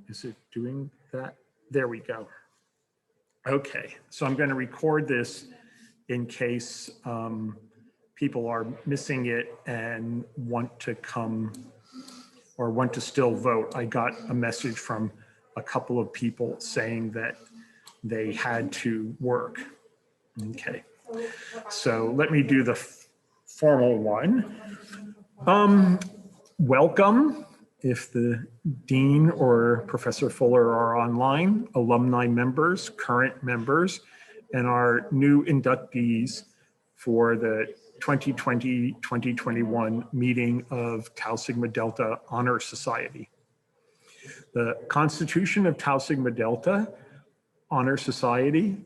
Is it doing that? There we go. Okay, so I'm going to record this in case people are missing it and want to come or want to still vote. I got a message from a couple of people saying that they had to work. Okay, so let me do the formal one. Welcome, if the dean or Professor Fuller are online, alumni members, current members, and our new inductees for the 2020-2021 meeting of Tau Sigma Delta Honor Society. The Constitution of Tau Sigma Delta Honor Society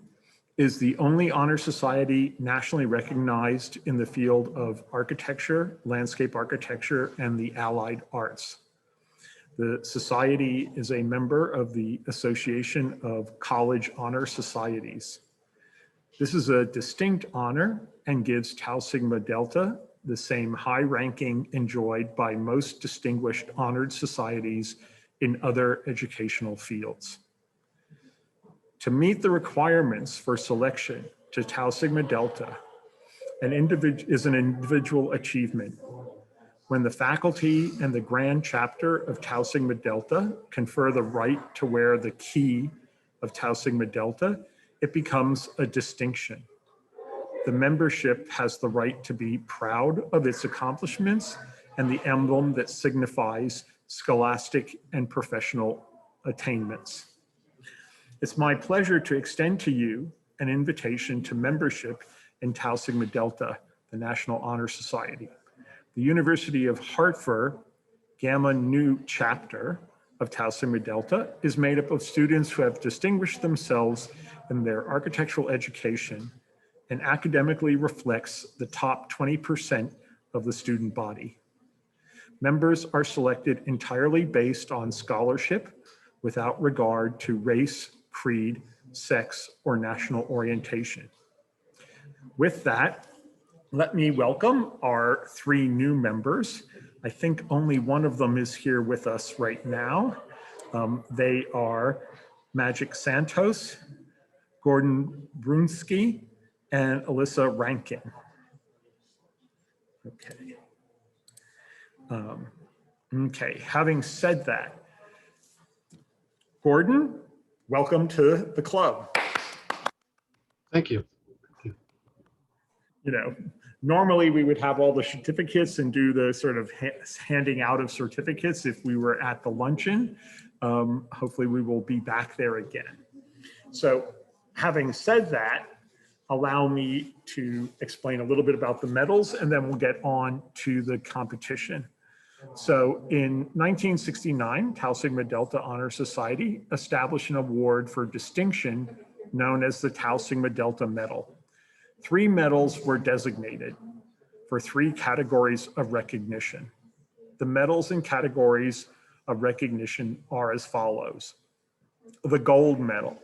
is the only honor society nationally recognized in the field of architecture, landscape architecture, and the allied arts. The society is a member of the Association of College Honor Societies. This is a distinct honor and gives Tau Sigma Delta the same high ranking enjoyed by most distinguished honored societies in other educational fields. To meet the requirements for selection to Tau Sigma Delta, is an individual achievement. When the faculty and the grand chapter of Tau Sigma Delta confer the right to wear the key of Tau Sigma Delta, it becomes a distinction. The membership has the right to be proud of its accomplishments and the emblem that signifies scholastic and professional attainments. It's my pleasure to extend to you an invitation to membership in Tau Sigma Delta, the National Honor Society. The University of Hartford Gamma Nu chapter of Tau Sigma Delta is made up of students who have distinguished themselves in their architectural education and academically reflects the top 20% of the student body. Members are selected entirely based on scholarship without regard to race, creed, sex, or national orientation. With that, let me welcome our three new members. I think only one of them is here with us right now. They are Magic Santos, Gordon Brunsky, and Alyssa Rankin. Okay. Okay, having said that, Gordon, welcome to the club. Thank you. You know, normally we would have all the certificates and do the sort of handing out of certificates if we were at the luncheon. Hopefully we will be back there again. So having said that, allow me to explain a little bit about the medals and then we'll get on to the competition. So in 1969, Tau Sigma Delta Honor Society established an award for distinction known as the Tau Sigma Delta Medal. 3 medals were designated for 3 categories of recognition. The medals and categories of recognition are as follows. The gold medal.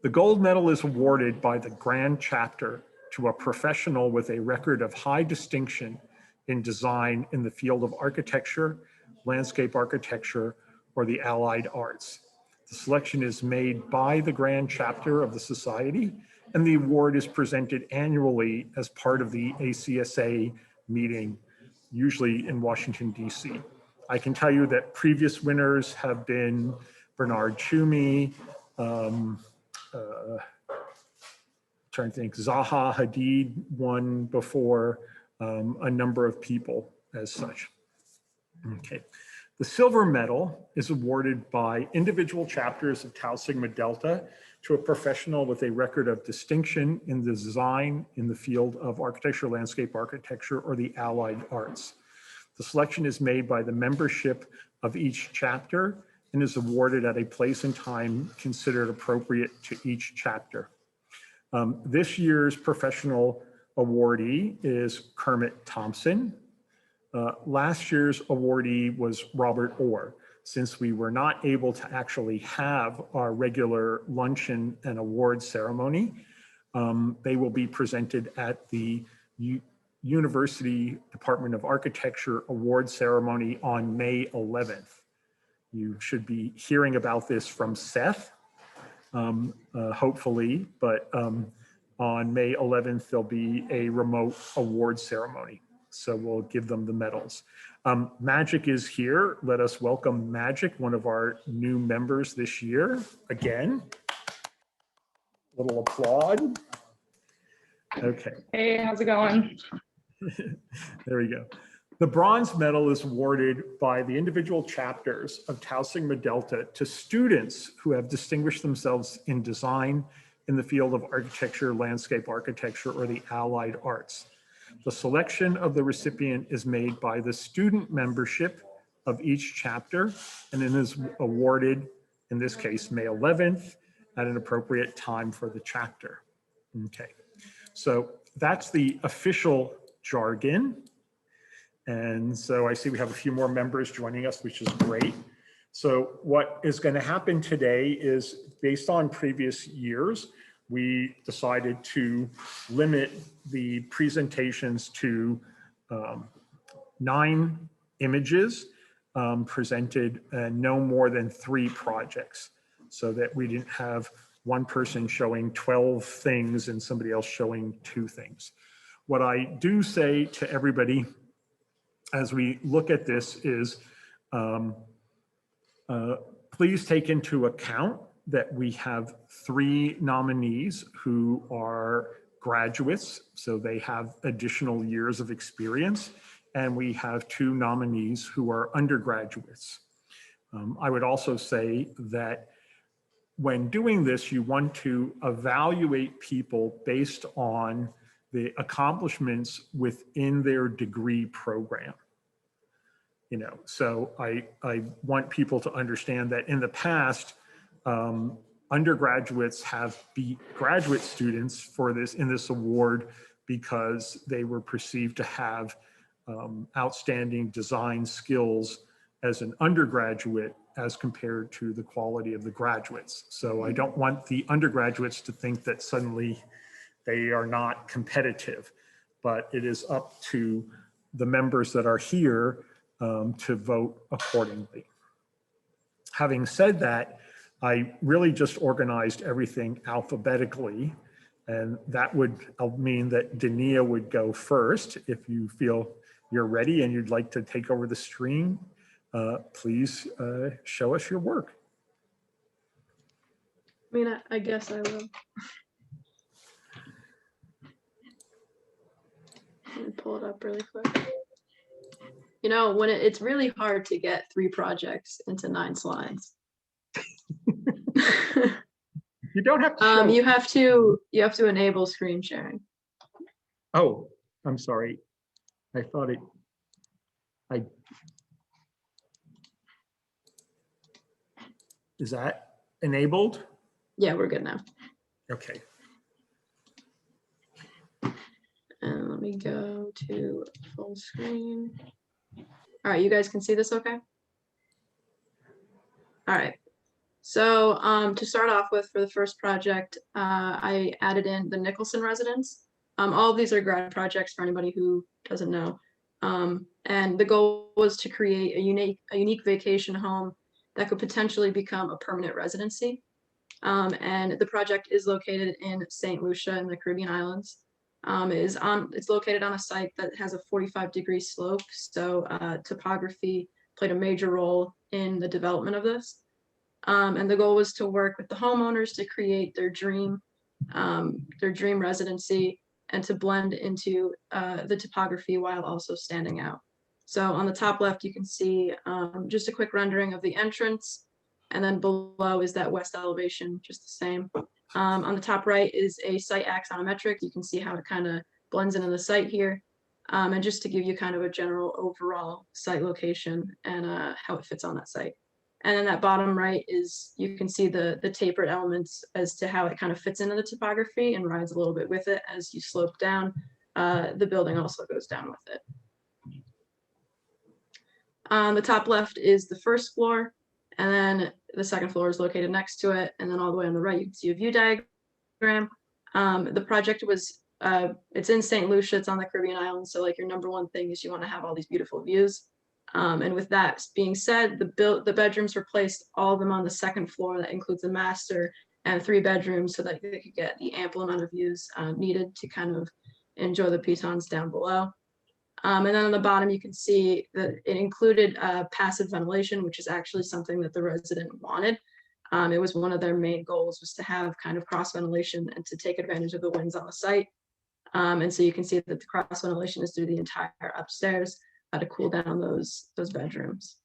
The gold medal is awarded by the grand chapter to a professional with a record of high distinction in design in the field of architecture, landscape architecture, or the allied arts. The selection is made by the grand chapter of the society, and the award is presented annually as part of the ACSA meeting, usually in Washington, DC. I can tell you that previous winners have been Bernard Toomey, trying to think, Zaha Hadid won before, a number of people as such. Okay. The silver medal is awarded by individual chapters of Tau Sigma Delta to a professional with a record of distinction in the design in the field of architecture, landscape architecture, or the allied arts. The selection is made by the membership of each chapter and is awarded at a place and time considered appropriate to each chapter. This year's professional awardee is Kermit Thompson. Last year's awardee was Robert Orr. Since we were not able to actually have our regular luncheon and award ceremony, they will be presented at the University Department of Architecture award ceremony on May 11th. You should be hearing about this from Seth, hopefully, but on May 11th, there'll be a remote award ceremony. So we'll give them the medals. Magic is here. Let us welcome Magic, one of our new members this year. Again, little applaud. Okay. Hey, how's it going? There we go. The bronze medal is awarded by the individual chapters of Tau Sigma Delta to students who have distinguished themselves in design in the field of architecture, landscape architecture, or the allied arts. The selection of the recipient is made by the student membership of each chapter, and it is awarded, in this case, May 11th, at an appropriate time for the chapter. Okay, so that's the official jargon. And so I see we have a few more members joining us, which is great. So what is going to happen today is, based on previous years, we decided to limit the presentations to 9 images presented and no more than 3 projects, so that we didn't have one person showing 12 things and somebody else showing 2 things. What I do say to everybody as we look at this is, please take into account that we have 3 nominees who are graduates, so they have additional years of experience, and we have 2 nominees who are undergraduates. I would also say that when doing this, you want to evaluate people based on the accomplishments within their degree program. You know, so I want people to understand that in the past, undergraduates have beat graduate students for this in this award because they were perceived to have outstanding design skills as an undergraduate as compared to the quality of the graduates. So I don't want the undergraduates to think that suddenly they are not competitive, but it is up to the members that are here to vote accordingly. Having said that, I really just organized everything alphabetically, and that would mean that Dania would go first. If you feel you're ready and you'd like to take over the stream, please show us your work. I mean, I guess I will. Let me pull it up really quick. You know, when it's really hard to get 3 projects into 9 slides. You don't have to show. You have to enable screen sharing. Oh, I'm sorry. I thought is that enabled? Yeah, we're good now. Okay. And let me go to full screen. All right, you guys can see this okay? All right. So to start off with, for the first project, I added in the Nicholson residence. All of these are grad projects for anybody who doesn't know. And the goal was to create a unique vacation home that could potentially become a permanent residency. And the project is located in St. Lucia in the Caribbean islands. It's located on a site that has a 45-degree slope, so topography played a major role in the development of this. And the goal was to work with the homeowners to create their dream residency and to blend into the topography while also standing out. So on the top left, you can see just a quick rendering of the entrance, and then below is that west elevation, just the same. On the top right is a site axonometric. You can see how it kind of blends into the site here. And just to give you kind of a general overall site location and how it fits on that site. And then that bottom right is, you can see the tapered elements as to how it kind of fits into the topography and rides a little bit with it as you slope down. The building also goes down with it. On the top left is the first floor, and then the second floor is located next to it. And then all the way on the right, you can see a view diagram. The project was, it's in St. Lucia, it's on the Caribbean islands. So like your #1 thing is you want to have all these beautiful views. And with that being said, the bedrooms were placed, all of them on the second floor. That includes the master and 3 bedrooms, so that they could get the ample amount of views needed to kind of enjoy the pitons down below. And then on the bottom, you can see that it included passive ventilation, which is actually something that the resident wanted. It was one of their main goals, was to have kind of cross ventilation and to take advantage of the winds on the site. And so you can see that the cross ventilation is through the entire upstairs to cool down those bedrooms.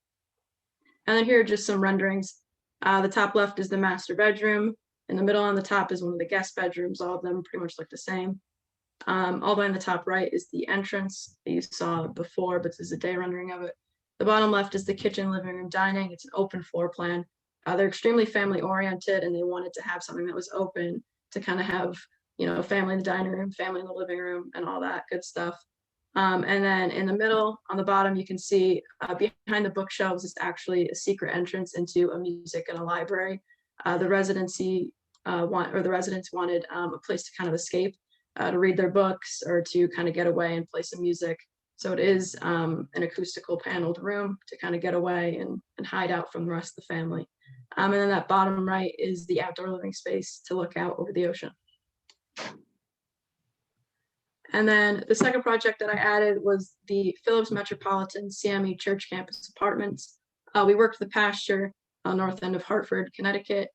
And then here are just some renderings. The top left is the master bedroom. In the middle on the top is one of the guest bedrooms. All of them pretty much look the same. All the way on the top right is the entrance that you saw before, but this is a day rendering of it. The bottom left is the kitchen, living room, dining. It's an open floor plan. They're extremely family oriented, and they wanted to have something that was open to kind of have, you know, family in the dining room, family in the living room, and all that good stuff. And then in the middle, on the bottom, you can see behind the bookshelves is actually a secret entrance into a music and a library. The residents wanted a place to kind of escape, to read their books or to kind of get away and play some music. So it is an acoustical paneled room to kind of get away and hide out from the rest of the family. And then that bottom right is the outdoor living space to look out over the ocean. And then the second project that I added was the Phillips Metropolitan CME Church Campus Apartments. We worked the pasture on north end of Hartford, Connecticut.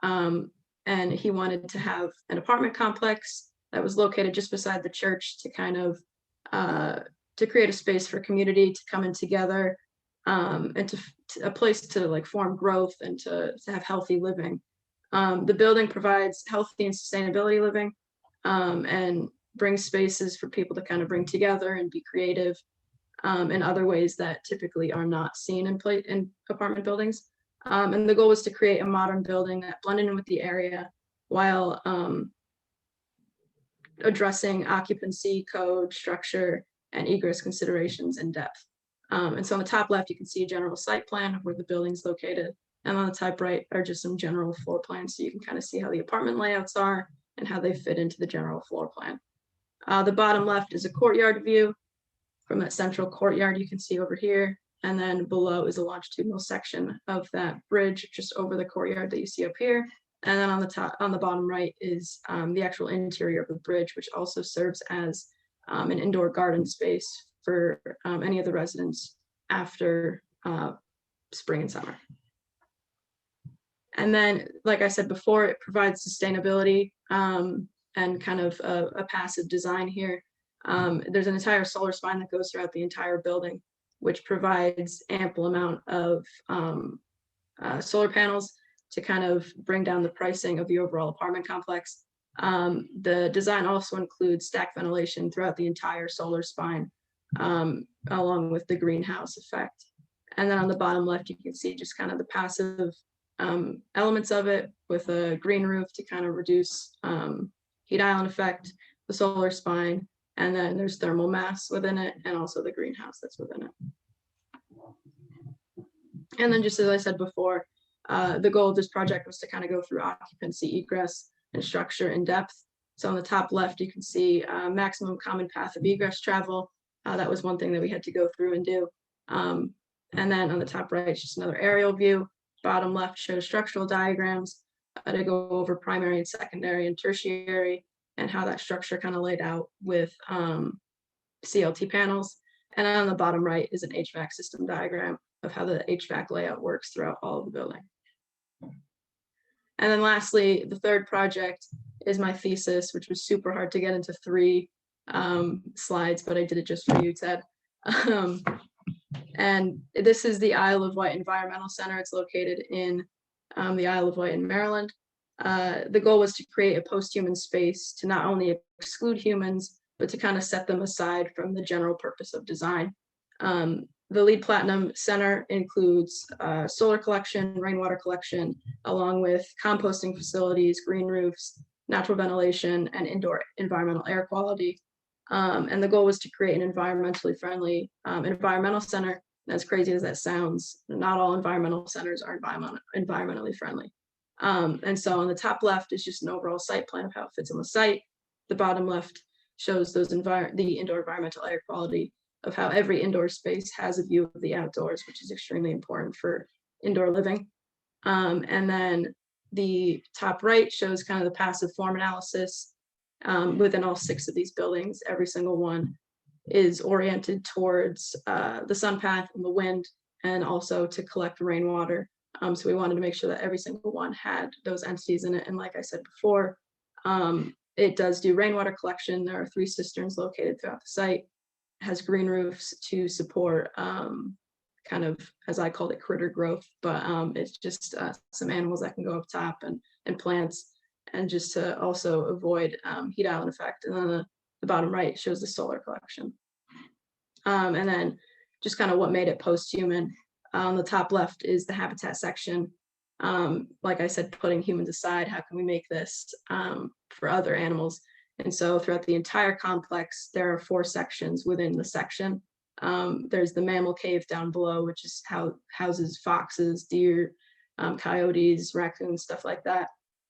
And he wanted to have an apartment complex that was located just beside the church to kind of to create a space for community to come in together, and to a place to like form growth and to have healthy living. The building provides healthy and sustainability living, and brings spaces for people to kind of bring together and be creative in other ways that typically are not seen in apartment buildings. And the goal was to create a modern building that blended in with the area while addressing occupancy, code, structure, and egress considerations in depth. And so on the top left, you can see a general site plan of where the building's located. And on the top right are just some general floor plans, so you can kind of see how the apartment layouts are and how they fit into the general floor plan. The bottom left is a courtyard view. From that central courtyard, you can see over here. And then below is a longitudinal section of that bridge just over the courtyard that you see up here. And then on the bottom right is the actual interior of the bridge, which also serves as an indoor garden space for any of the residents after spring and summer. And then, like I said before, it provides sustainability and kind of a passive design here. There's an entire solar spine that goes throughout the entire building, which provides ample amount of solar panels to kind of bring down the pricing of the overall apartment complex. The design also includes stack ventilation throughout the entire solar spine, along with the greenhouse effect. And then on the bottom left, you can see just kind of the passive elements of it with a green roof to kind of reduce heat island effect, the solar spine, and then there's thermal mass within it, and also the greenhouse that's within it. And then just as I said before, the goal of this project was to kind of go through occupancy, egress, and structure in depth. So on the top left, you can see maximum common path of egress travel. That was one thing that we had to go through and do. And then on the top right, it's just another aerial view. Bottom left shows structural diagrams to go over primary and secondary and tertiary, and how that structure kind of laid out with CLT panels. And on the bottom right is an HVAC system diagram of how the HVAC layout works throughout all of the building. And then lastly, the third project is my thesis, which was super hard to get into 3 slides, but I did it just for you, Ted. And this is the Isle of Wight Environmental Center. It's located in the Isle of Wight in Maryland. The goal was to create a post-human space to not only exclude humans, but to kind of set them aside from the general purpose of design. The LEED Platinum Center includes solar collection, rainwater collection, along with composting facilities, green roofs, natural ventilation, and indoor environmental air quality. And the goal was to create an environmentally friendly environmental center. And as crazy as that sounds, not all environmental centers are environmentally friendly. And so on the top left is just an overall site plan of how it fits on the site. The bottom left shows those the indoor environmental air quality of how every indoor space has a view of the outdoors, which is extremely important for indoor living. And then the top right shows kind of the passive form analysis within all 6 of these buildings. Every single one is oriented towards the sun path and the wind, and also to collect rainwater. So we wanted to make sure that every single one had those entities in it. And like I said before, it does do rainwater collection. There are 3 cisterns located throughout the site. It has green roofs to support kind of, as I called it, critter growth, but it's just some animals that can go up top and plants, and just to also avoid heat island effect. And then the bottom right shows the solar collection. And then just kind of what made it post-human. On the top left is the habitat section. Like I said, putting humans aside, how can we make this for other animals? And so throughout the entire complex, there are 4 sections within the section. There's the mammal cave down below, which is houses foxes, deer, coyotes, raccoons, stuff like that.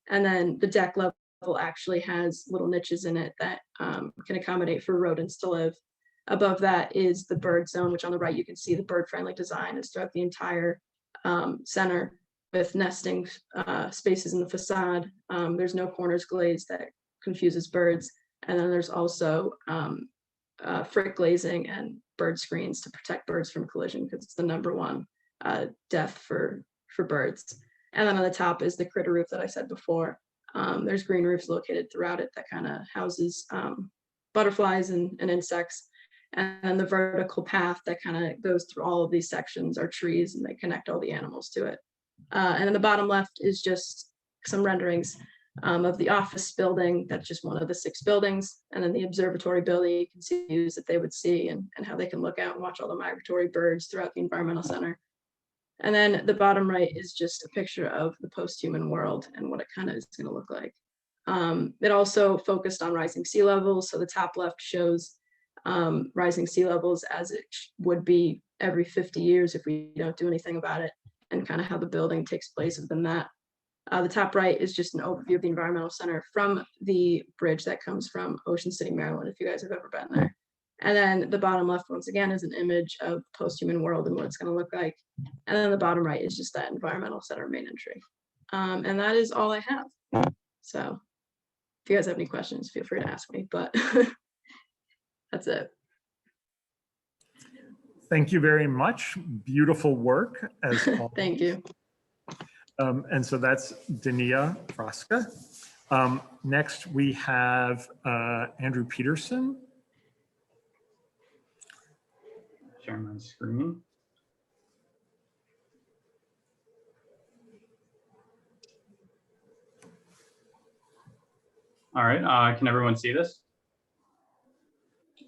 And then the deck level actually has little niches in it that can accommodate for rodents to live. Above that is the bird zone, which on the right you can see the bird-friendly design is throughout the entire center, with nesting spaces in the facade. There's no corners glazed that confuses birds. And then there's also frick glazing and bird screens to protect birds from collision, because it's the #1 death for birds. And then on the top is the critter roof that I said before. There's green roofs located throughout it that kind of houses butterflies and insects. And then the vertical path that kind of goes through all of these sections are trees, and they connect all the animals to it. And then the bottom left is just some renderings of the office building. That's just one of the 6 buildings. And then the observatory building, you can see views that they would see, and how they can look out and watch all the migratory birds throughout the environmental center. And then the bottom right is just a picture of the post-human world and what it kind of is going to look like. It also focused on rising sea levels. So the top left shows rising sea levels as it would be every 50 years if we don't do anything about it, and kind of how the building takes place within that. The top right is just an overview of the environmental center from the bridge that comes from Ocean City, Maryland, if you guys have ever been there. And then the bottom left, once again, is an image of post-human world and what it's going to look like. And then the bottom right is just that environmental center main entry. And that is all I have. So if you guys have any questions, feel free to ask me, but that's it. Thank you very much. Beautiful work as always. Thank you. And so that's Dania Fraska. Next, we have Andrew Peterson. Share my screen. All right, can everyone see this?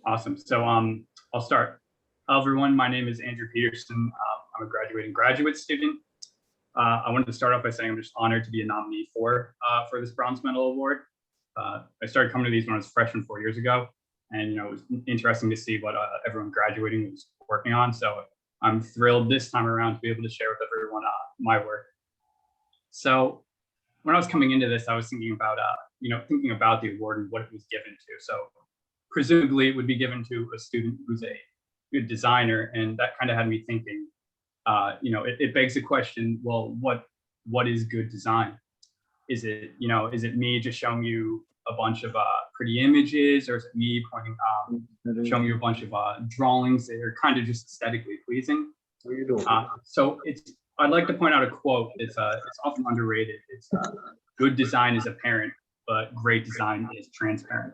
Awesome. So I'll start. Hello, everyone. My name is Andrew Peterson. I'm a graduating graduate student. I wanted to start off by saying I'm just honored to be a nominee for this Bronze Medal Award. I started coming to these when I was a freshman 4 years ago, and it was interesting to see what everyone graduating was working on. So I'm thrilled this time around to be able to share with everyone my work. So when I was coming into this, I was thinking about the award and what it was given to. So presumably it would be given to a student who's a good designer, and that kind of had me thinking. It begs the question, well, what is good design? Is it me just showing you a bunch of pretty images, or is it me showing you a bunch of drawings that are kind of just aesthetically pleasing? So I'd like to point out a quote. It's often underrated. It's good design is apparent, but great design is transparent.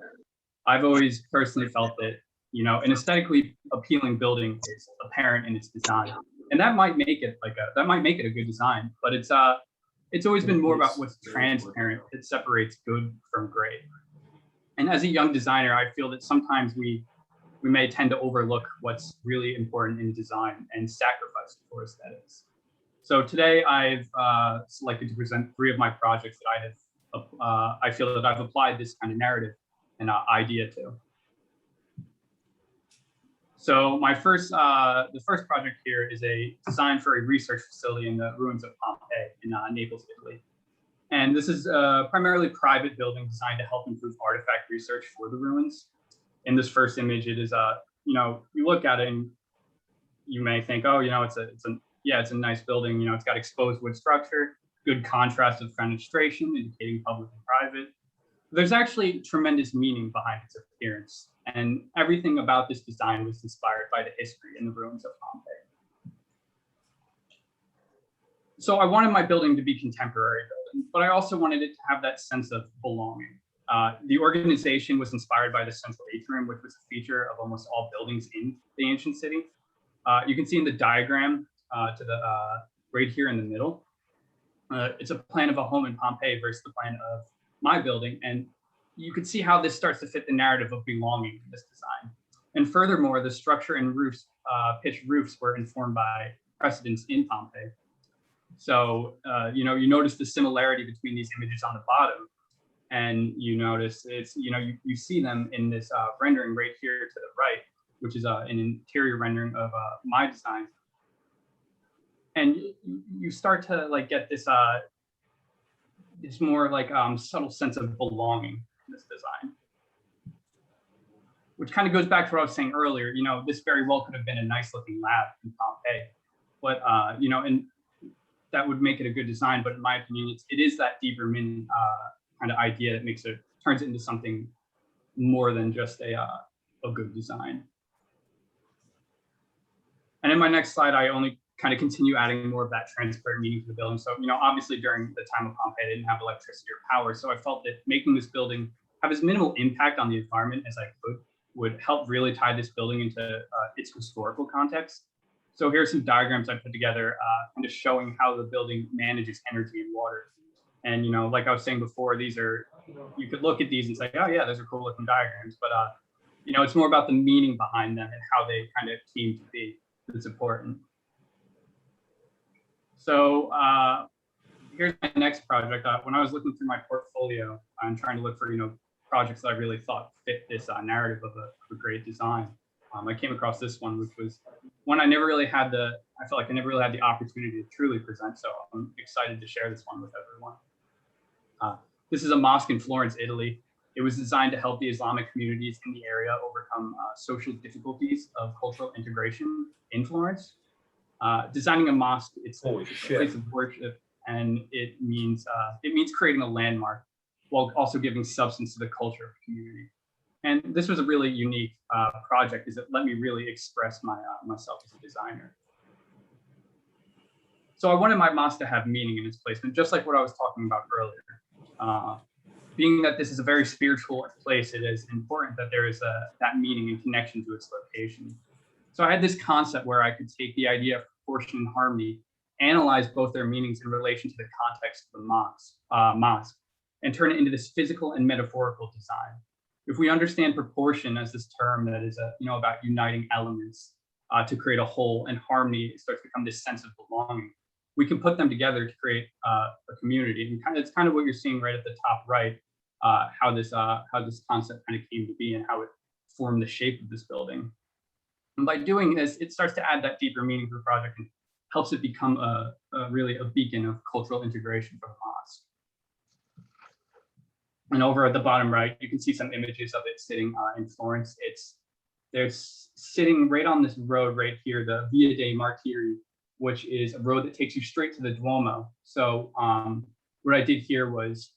I've always personally felt that an aesthetically appealing building is apparent in its design. And that might make it a good design, but it's always been more about what's transparent. It separates good from great. And as a young designer, I feel that sometimes we may tend to overlook what's really important in design and sacrifice for aesthetics. So today I've selected to present 3 of my projects that I feel that I've applied this kind of narrative and idea to. So the first project here is a design for a research facility in the ruins of Pompeii in Naples, Italy. And this is a primarily private building designed to help improve artifact research for the ruins. In this first image, it is you look at it and you may think, oh, it's a nice building. It's got exposed wood structure, good contrast of fenestration, indicating public and private. There's actually tremendous meaning behind its appearance, and everything about this design was inspired by the history and the ruins of Pompeii. So I wanted my building to be contemporary building, but I also wanted it to have that sense of belonging. The organization was inspired by the central atrium, which was a feature of almost all buildings in the ancient city. You can see in the diagram right here in the middle, it's a plan of a home in Pompeii versus the plan of my building. And you can see how this starts to fit the narrative of belonging in this design. And furthermore, the structure and roofs, pitched roofs were informed by precedents in Pompeii. So, you notice the similarity between these images on the bottom, and you notice you see them in this rendering right here to the right, which is an interior rendering of my design. And you start to get this more subtle sense of belonging in this design, which kind of goes back to what I was saying earlier. This very well could have been a nice looking lab in Pompeii, but and that would make it a good design. But in my opinion, it is that deeper meaning kind of idea that turns it into something more than just a good design. And in my next slide, I only kind of continue adding more of that transparent meaning to the building. So, obviously during the time of Pompeii, they didn't have electricity or power. So I felt that making this building have as minimal impact on the environment as I could would help really tie this building into its historical context. So here's some diagrams I put together kind of showing how the building manages energy and water. And, like I was saying before, you could look at these and say, oh yeah, those are cool looking diagrams. But, it's more about the meaning behind them and how they kind of came to be that's important. So here's my next project. When I was looking through my portfolio, I'm trying to look for, projects that I really thought fit this narrative of a great design. I came across this one, which was one I felt like I never really had the opportunity to truly present. So I'm excited to share this one with everyone. This is a mosque in Florence, Italy. It was designed to help the Islamic communities in the area overcome social difficulties of cultural integration in Florence. Designing a mosque, it's a place of worship, and it means creating a landmark while also giving substance to the culture of the community. And this was a really unique project, as it let me really express myself as a designer. So I wanted my mosque to have meaning in its placement, just like what I was talking about earlier. Being that this is a very spiritual place, it is important that there is that meaning and connection to its location. So I had this concept where I could take the idea of proportion and harmony, analyze both their meanings in relation to the context of the mosque, and turn it into this physical and metaphorical design. If we understand proportion as this term that is about uniting elements to create a whole, and harmony starts to become this sense of belonging, we can put them together to create a community. And it's kind of what you're seeing right at the top right, how this concept kind of came to be and how it formed the shape of this building. And by doing this, it starts to add that deeper meaning to the project and helps it become really a beacon of cultural integration for the mosque. And over at the bottom right, you can see some images of it sitting in Florence. They're sitting right on this road right here, the Via dei Martiri, which is a road that takes you straight to the Duomo. So what I did here was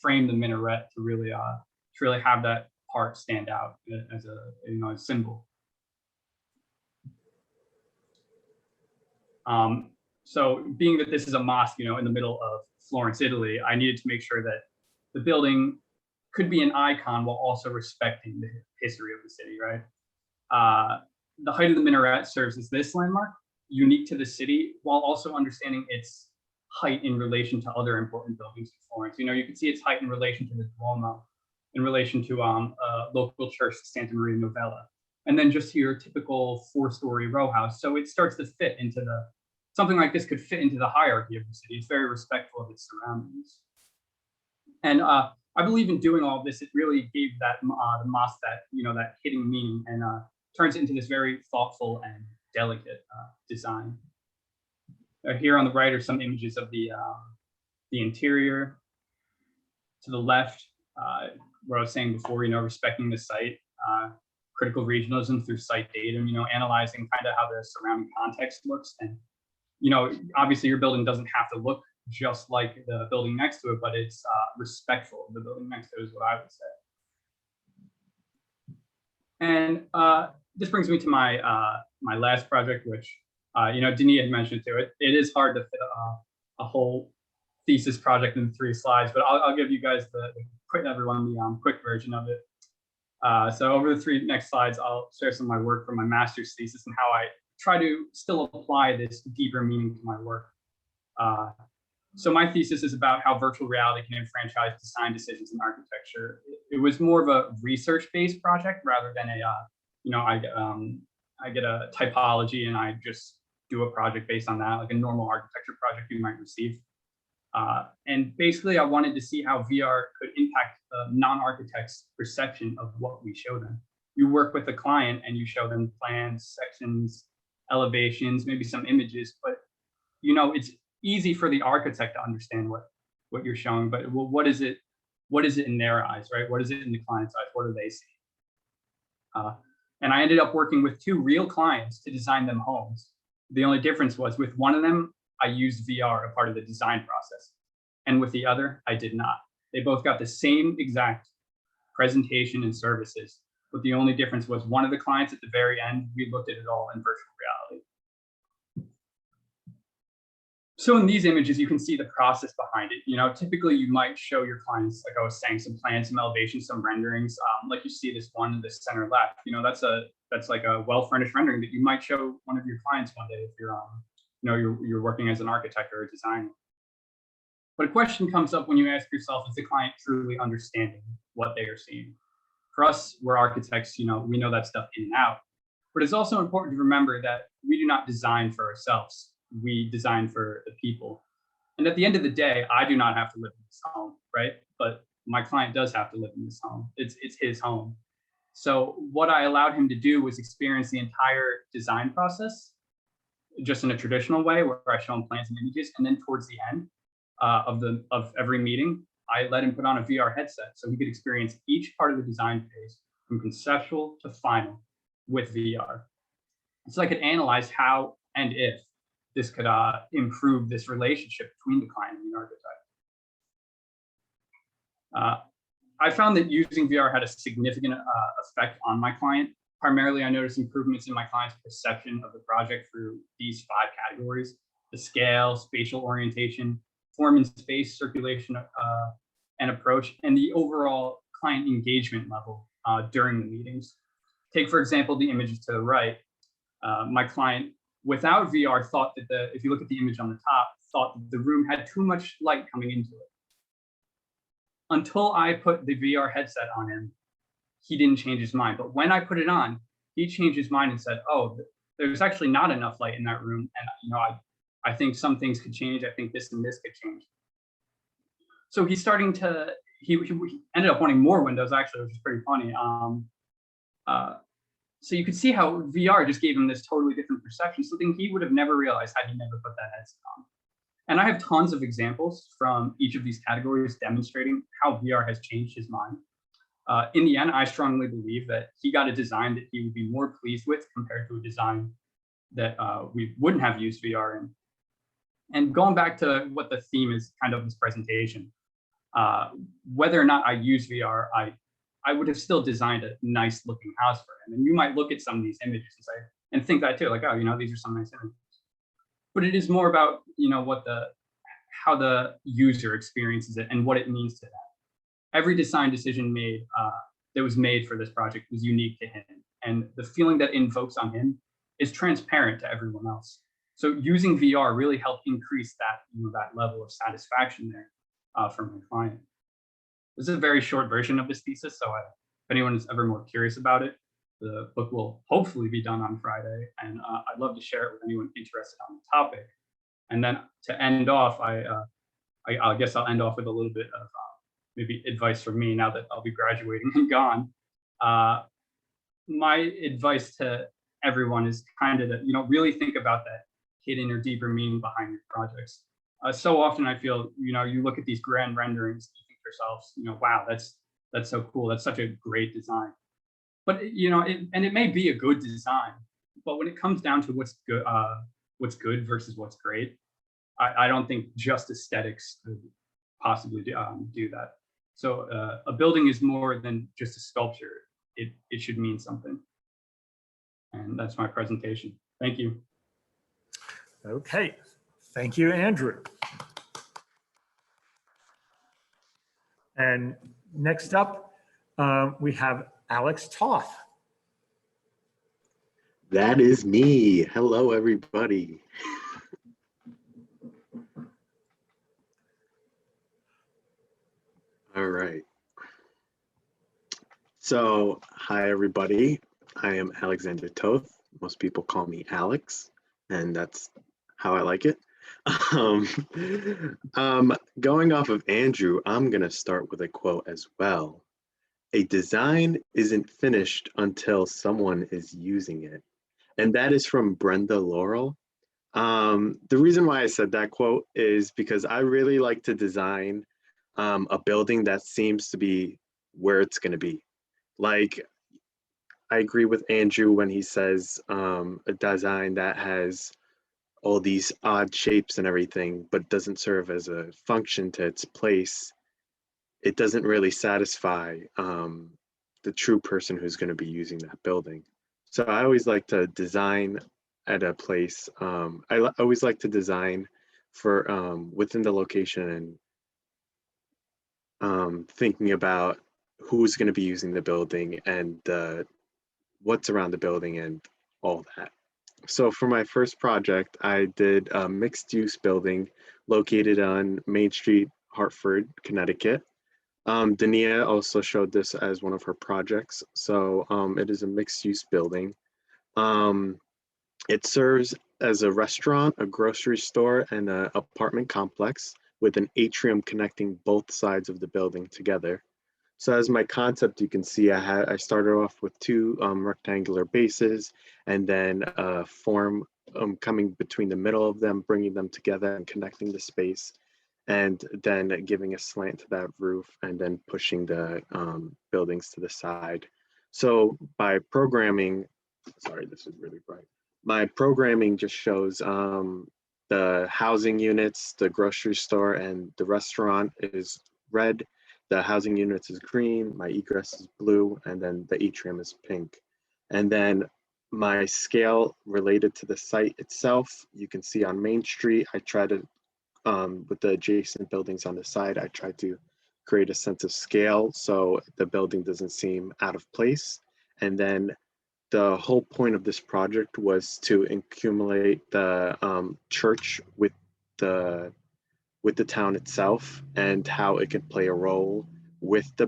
frame the minaret to really have that part stand out as a symbol. So being that this is a mosque, in the middle of Florence, Italy, I needed to make sure that the building could be an icon while also respecting the history of the city, right? The height of the minaret serves as this landmark, unique to the city, while also understanding its height in relation to other important buildings in Florence. You can see its height in relation to the Duomo, in relation to local church, Santa Maria Novella, and then just your typical 4-story row house. So it starts to fit into something like this could fit into the hierarchy of the city. It's very respectful of its surroundings. And I believe in doing all of this, it really gave the mosque that hidden meaning, and turns it into this very thoughtful and delicate design. Here on the right are some images of the interior. To the left, where I was saying before, respecting the site. critical regionalism through site datum, analyzing kind of how the surrounding context looks. And, obviously your building doesn't have to look just like the building next to it, but it's respectful of the building next to it is what I would say. And this brings me to my my last project, which, Denis had mentioned to it. It is hard to fit a whole thesis project in 3 slides, but I'll give you guys the quick version of it. So over the 3 next slides, I'll share some of my work from my master's thesis and how I try to still apply this deeper meaning to my work. So my thesis is about how virtual reality can enfranchise design decisions in architecture. It was more of a research-based project rather than I get a typology and I just do a project based on that, like a normal architecture project you might receive. And basically, I wanted to see how VR could impact non-architects' perception of what we show them. You work with the client and you show them plans, sections, elevations, maybe some images, but it's easy for the architect to understand what you're showing, but what is it in their eyes, right? What is it in the client's eyes? What do they see? And I ended up working with 2 real clients to design them homes. The only difference was with one of them, I used VR, a part of the design process. And with the other, I did not. They both got the same exact presentation and services, but the only difference was one of the clients at the very end, we looked at it all in virtual reality. So in these images, you can see the process behind it. Typically you might show your clients, like I was saying, some plans, some elevations, some renderings. Like you see this one in the center left. That's like a well-furnished rendering that you might show one of your clients one day if you're working as an architect or a designer. But a question comes up when you ask yourself, is the client truly understanding what they are seeing? For us, we're architects, we know that stuff in and out. But it's also important to remember that we do not design for ourselves. We design for the people. And at the end of the day, I do not have to live in this home, right? But my client does have to live in this home. It's his home. So what I allowed him to do was experience the entire design process just in a traditional way where I show him plans and images. And then towards the end of every meeting, I let him put on a VR headset so he could experience each part of the design phase from conceptual to final with VR. So I could analyze how and if this could improve this relationship between the client and the architect. I found that using VR had a significant effect on my client. Primarily, I noticed improvements in my client's perception of the project through these 5 categories: the scale, spatial orientation, form and space, circulation and approach, and the overall client engagement level during the meetings. Take, for example, the images to the right. My client, without VR, thought that if you look at the image on the top, thought that the room had too much light coming into it. Until I put the VR headset on him, he didn't change his mind. But when I put it on, he changed his mind and said, oh, there's actually not enough light in that room. And I think some things could change. I think this and this could change. So he's starting to, he ended up wanting more windows, actually, which is pretty funny. So you could see how VR just gave him this totally different perception, something he would have never realized had he never put that headset on. And I have tons of examples from each of these categories demonstrating how VR has changed his mind. In the end, I strongly believe that he got a design that he would be more pleased with compared to a design that we wouldn't have used VR in. And going back to what the theme is kind of this presentation, whether or not I use VR, I would have still designed a nice looking house for him. And you might look at some of these images and say, and think that too, like, oh, these are some nice images. But it is more about, how the user experiences it and what it means to them. Every design decision made that was made for this project was unique to him. And the feeling that invokes on him is transparent to everyone else. So using VR really helped increase that, that level of satisfaction there for my client. This is a very short version of this thesis, so if anyone is ever more curious about it, the book will hopefully be done on Friday, and I'd love to share it with anyone interested on the topic. And then to end off, I guess I'll end off with a little bit of maybe advice from me now that I'll be graduating and gone. My advice to everyone is kind of to really think about that hidden or deeper meaning behind your projects. So often I feel you look at these grand renderings, you think to yourselves, wow, that's so cool. That's such a great design. but you know, and it may be a good design, but when it comes down to what's good versus what's great, I don't think just aesthetics could possibly do that. So a building is more than just a sculpture. It should mean something. And that's my presentation. Thank you. Okay, thank you, Andrew. And next up, we have Alex Toth. That is me. Hello, everybody. All right. So, hi, everybody. I am Alexander Toth. Most people call me Alex, and that's how I like it. Going off of Andrew, I'm going to start with a quote as well. A design isn't finished until someone is using it. And that is from Brenda Laurel. The reason why I said that quote is because I really like to design a building that seems to be where it's going to be. Like, I agree with Andrew when he says a design that has all these odd shapes and everything, but doesn't serve as a function to its place. It doesn't really satisfy the true person who's going to be using that building. So I always like to design at a place. I always like to design for within the location and thinking about who's going to be using the building and what's around the building and all that. So for my first project, I did a mixed use building located on Main Street, Hartford, Connecticut. Dania also showed this as one of her projects. So it is a mixed use building. It serves as a restaurant, a grocery store, and an apartment complex with an atrium connecting both sides of the building together. So as my concept, you can see I started off with two rectangular bases and then a form coming between the middle of them, bringing them together and connecting the space, and then giving a slant to that roof and then pushing the buildings to the side. So by programming, sorry, this is really bright. My programming just shows the housing units, the grocery store, and the restaurant is red. The housing units is green, my egress is blue, and then the atrium is pink. And then my scale related to the site itself, you can see on Main Street, I try to, with the adjacent buildings on the side, I try to create a sense of scale so the building doesn't seem out of place. And then the whole point of this project was to accumulate the church with the town itself and how it could play a role with the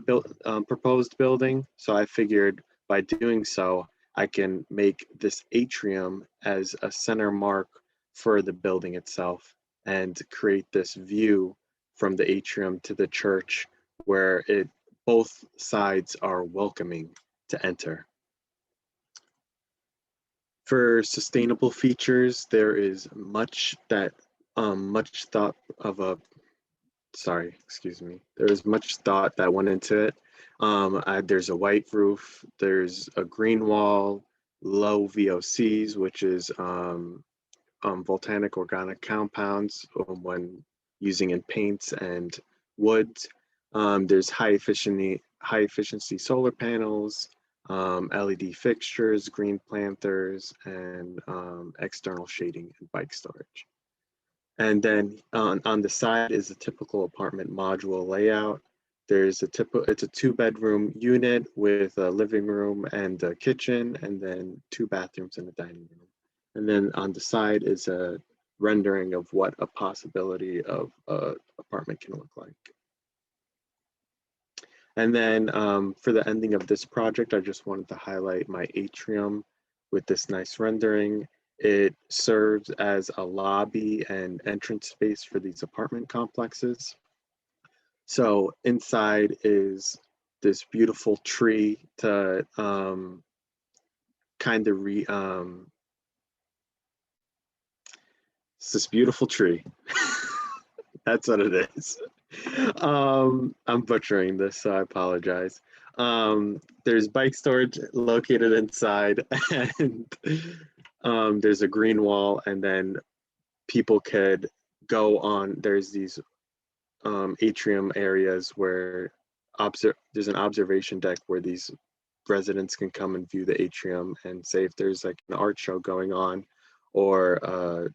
proposed building. So I figured by doing so, I can make this atrium as a center mark for the building itself and create this view from the atrium to the church where both sides are welcoming to enter. For sustainable features, there is much thought of a, sorry, excuse me. There is much thought that went into it. There's a white roof, there's a green wall, low VOCs, which is volcanic organic compounds when using in paints and woods. There's high efficiency solar panels, LED fixtures, green planters, and external shading and bike storage. And then on the side is a typical apartment module layout. It's a 2-bedroom unit with a living room and a kitchen, and then 2 bathrooms and a dining room. And then on the side is a rendering of what a possibility of an apartment can look like. And then for the ending of this project, I just wanted to highlight my atrium with this nice rendering. It serves as a lobby and entrance space for these apartment complexes. So inside is this beautiful tree to kind of it's this beautiful tree. That's what it is. I'm butchering this, so I apologize. There's bike storage located inside, and there's a green wall, and then people could go on. There's these atrium areas where there's an observation deck where these residents can come and view the atrium, and say if there's like an art show going on, or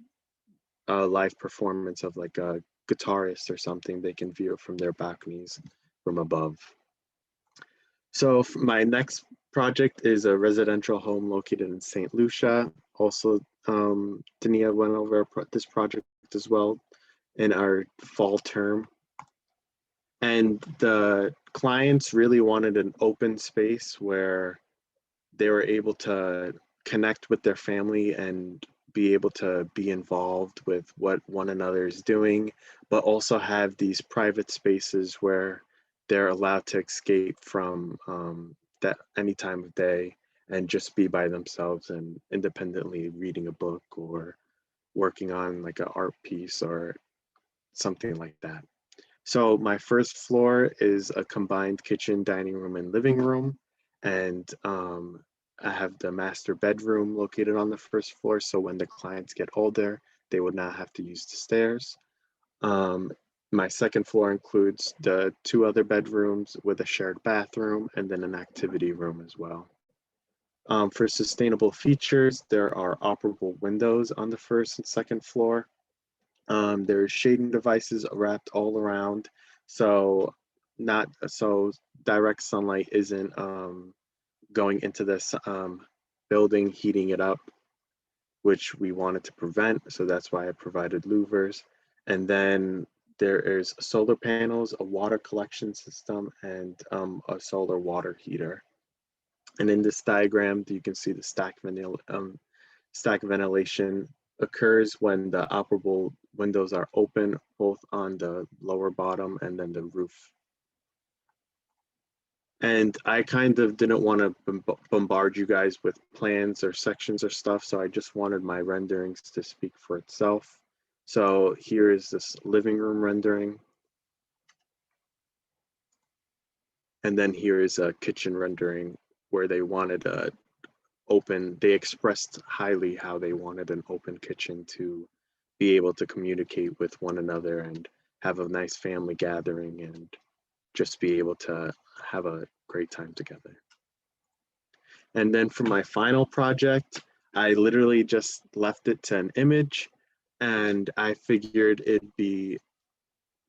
a live performance of like a guitarist or something, they can view it from their balconies from above. So my next project is a residential home located in St. Lucia. Also, Dania went over this project as well in our fall term. And the clients really wanted an open space where they were able to connect with their family and be able to be involved with what one another is doing, but also have these private spaces where they're allowed to escape from that any time of day and just be by themselves and independently reading a book or working on like an art piece or something like that. So my first floor is a combined kitchen, dining room, and living room. And I have the master bedroom located on the first floor. So when the clients get older, they would not have to use the stairs. My second floor includes the 2 other bedrooms with a shared bathroom and then an activity room as well. For sustainable features, there are operable windows on the first and second floor. There's shading devices wrapped all around, so direct sunlight isn't going into this building, heating it up, which we wanted to prevent. So that's why I provided louvers. And then there is solar panels, a water collection system, and a solar water heater. And in this diagram, you can see the stack ventilation occurs when the operable windows are open, both on the lower bottom and then the roof. And I kind of didn't want to bombard you guys with plans or sections or stuff, so I just wanted my renderings to speak for itself. So here is this living room rendering. And then here is a kitchen rendering where they wanted a they expressed highly how they wanted an open kitchen to be able to communicate with one another and have a nice family gathering and just be able to have a great time together. And then for my final project, I literally just left it to an image, and I figured it'd be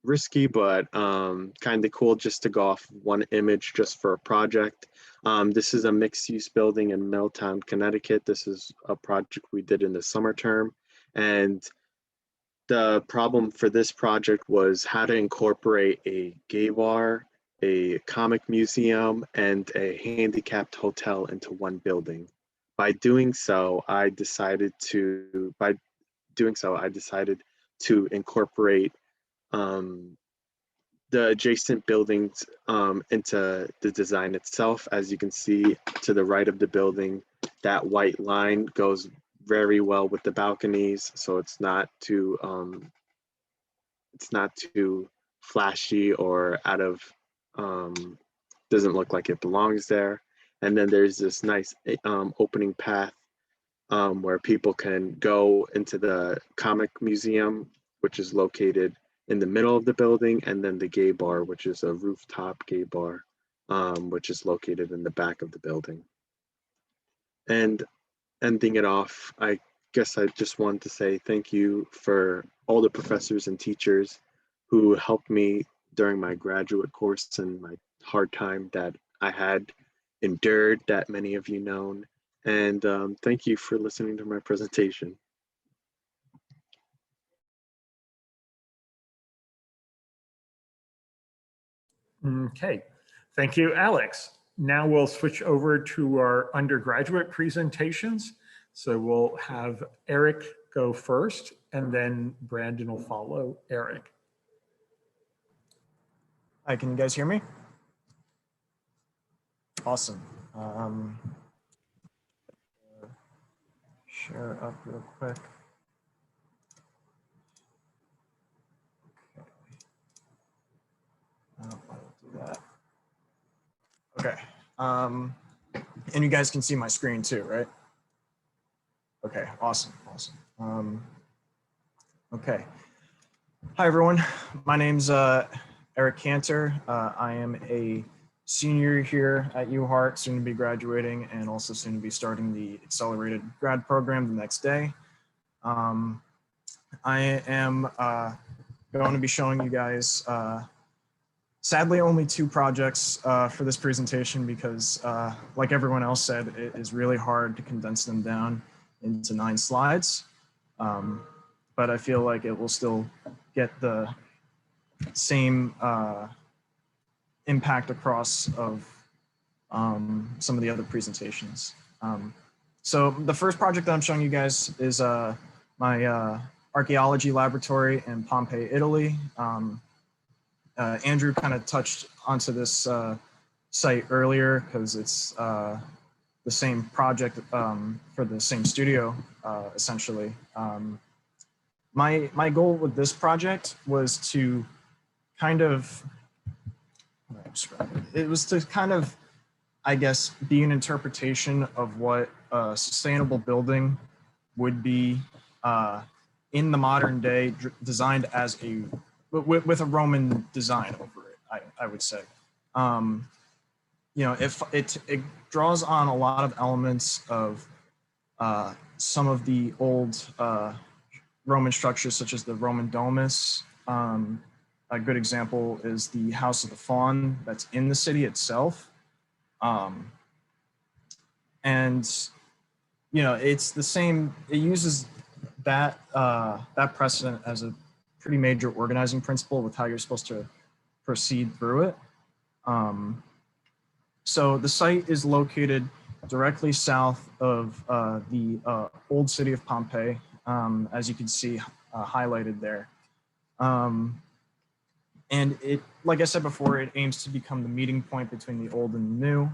risky, but kind of cool just to go off one image just for a project. This is a mixed-use building in Middletown, Connecticut. This is a project we did in the summer term. And the problem for this project was how to incorporate a gay bar, a comic museum, and a handicapped hotel into one building. By doing so, I decided to incorporate the adjacent buildings into the design itself. As you can see to the right of the building, that white line goes very well with the balconies, so it's not too flashy or out of doesn't look like it belongs there. And then there's this nice opening path where people can go into the comic museum, which is located in the middle of the building, and then the gay bar, which is a rooftop gay bar, which is located in the back of the building. And ending it off, I guess I just wanted to say thank you for all the professors and teachers who helped me during my graduate course and my hard time that I had endured, that many of you know. And thank you for listening to my presentation. Okay, thank you, Alex. Now we'll switch over to our undergraduate presentations. So we'll have Eric go first, and then Brandon will follow Eric. Hi, can you guys hear me? Awesome. Share up real quick. Okay. I'll do that. Okay. And you guys can see my screen too, right? Okay, awesome, awesome. Okay. Hi, everyone. My name's Eric Cantor. I am a senior here at UHart, soon to be graduating, and also soon to be starting the accelerated grad program the next day. I am going to be showing you guys, sadly, only 2 projects for this presentation because, like everyone else said, it is really hard to condense them down into 9 slides. But I feel like it will still get the same impact across of some of the other presentations. So the first project that I'm showing you guys is my archaeology laboratory in Pompeii, Italy. Andrew kind of touched onto this site earlier because it's the same project for the same studio, essentially. My goal with this project was to kind of, I guess, be an interpretation of what a sustainable building would be in the modern day, designed as with a Roman design over it, I would say. You know, if it draws on a lot of elements of some of the old Roman structures, such as the Roman domus. A good example is the House of the Faun that's in the city itself. And, you know, it's the same, it uses that, that precedent as a pretty major organizing principle with how you're supposed to proceed through it. So the site is located directly south of the old city of Pompeii, as you can see highlighted there. And it, like I said before, it aims to become the meeting point between the old and the new.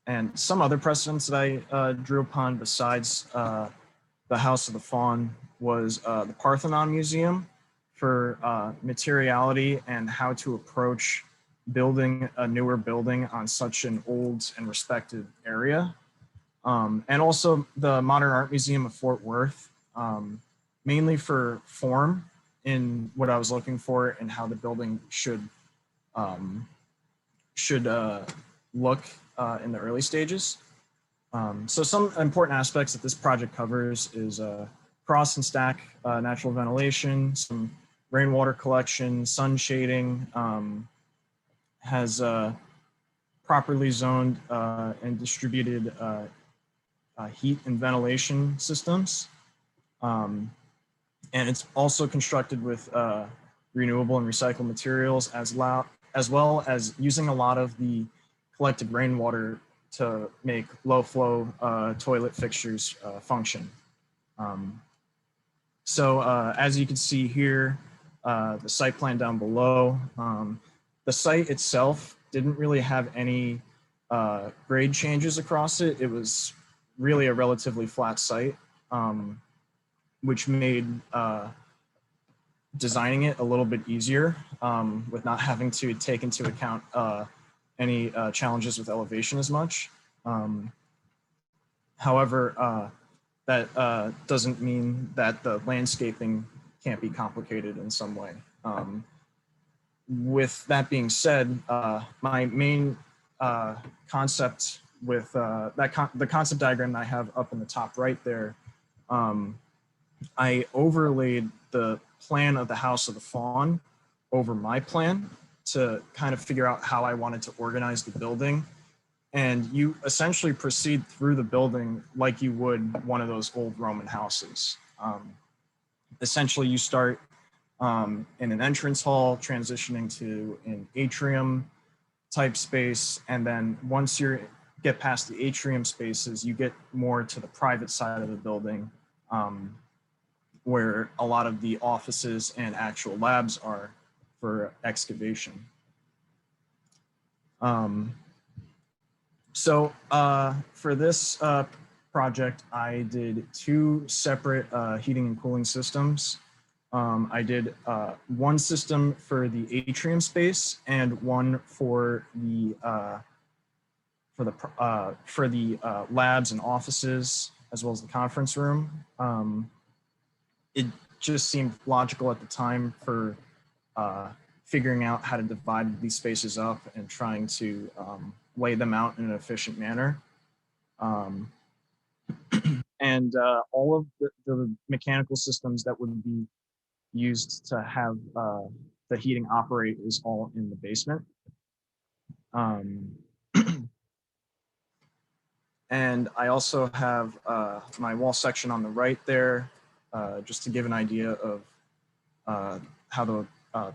And some other precedents that I drew upon besides the House of the Faun was the Parthenon Museum for materiality and how to approach building a newer building on such an old and respected area. And also the Modern Art Museum of Fort Worth, mainly for form in what I was looking for and how the building should look in the early stages. So some important aspects that this project covers is cross and stack natural ventilation, some rainwater collection, sun shading, has properly zoned and distributed heat and ventilation systems. And it's also constructed with renewable and recycled materials as well as using a lot of the collected rainwater to make low flow toilet fixtures function. So as you can see here, the site plan down below, the site itself didn't really have any grade changes across it. It was really a relatively flat site, which made designing it a little bit easier with not having to take into account any challenges with elevation as much. However, that doesn't mean that the landscaping can't be complicated in some way. With that being said, my main concept with the concept diagram that I have up in the top right there, I overlaid the plan of the House of the Faun over my plan to kind of figure out how I wanted to organize the building. And you essentially proceed through the building like you would one of those old Roman houses. Essentially, you start in an entrance hall, transitioning to an atrium type space. And then once you get past the atrium spaces, you get more to the private side of the building, where a lot of the offices and actual labs are for excavation. So for this project, I did 2 separate heating and cooling systems. I did one system for the atrium space and one for the labs and offices, as well as the conference room. It just seemed logical at the time for figuring out how to divide these spaces up and trying to lay them out in an efficient manner. And all of the mechanical systems that would be used to have the heating operate is all in the basement. And I also have my wall section on the right there, just to give an idea of how the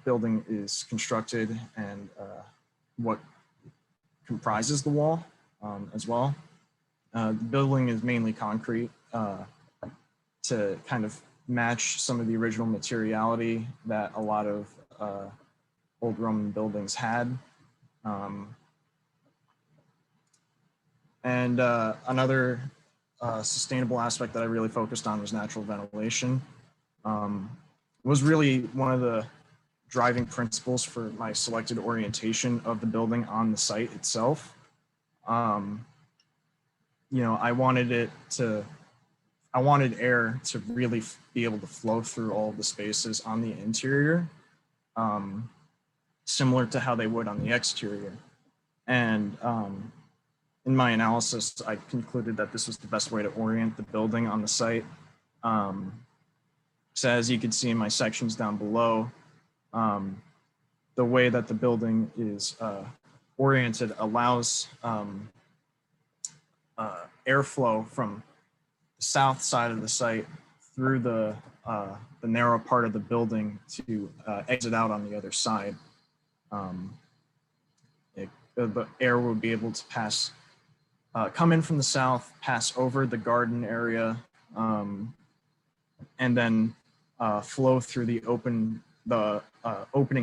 building is constructed and what comprises the wall as well. The building is mainly concrete to kind of match some of the original materiality that a lot of old Roman buildings had. And another sustainable aspect that I really focused on was natural ventilation. Was really one of the driving principles for my selected orientation of the building on the site itself. You know, I wanted air to really be able to flow through all of the spaces on the interior, similar to how they would on the exterior. And in my analysis, I concluded that this was the best way to orient the building on the site. So as you can see in my sections down below, the way that the building is oriented allows airflow from the south side of the site through the narrow part of the building to exit out on the other side. The air will be able to pass, come in from the south, pass over the garden area, and then flow through the opening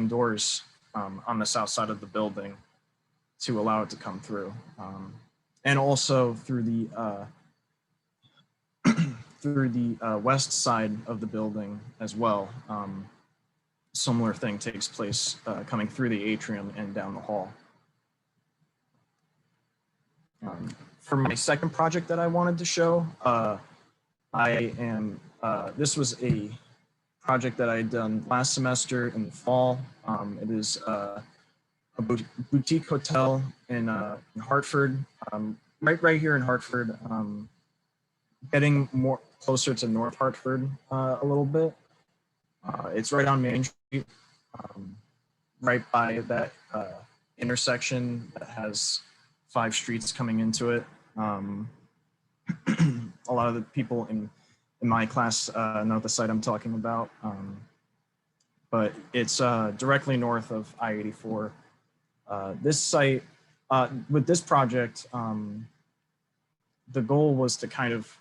doors on the south side of the building to allow it to come through, and also through the west side of the building as well. Similar thing takes place coming through the atrium and down the hall. For my second project that I wanted to show, this was a project that I had done last semester in the fall. It is a boutique hotel in Hartford, right here in Hartford, getting more closer to North Hartford a little bit. It's right on Main Street, right by that intersection that has 5 streets coming into it. A lot of the people in my class know the site I'm talking about, but it's directly north of I-84. This site, with this project, the goal was to kind of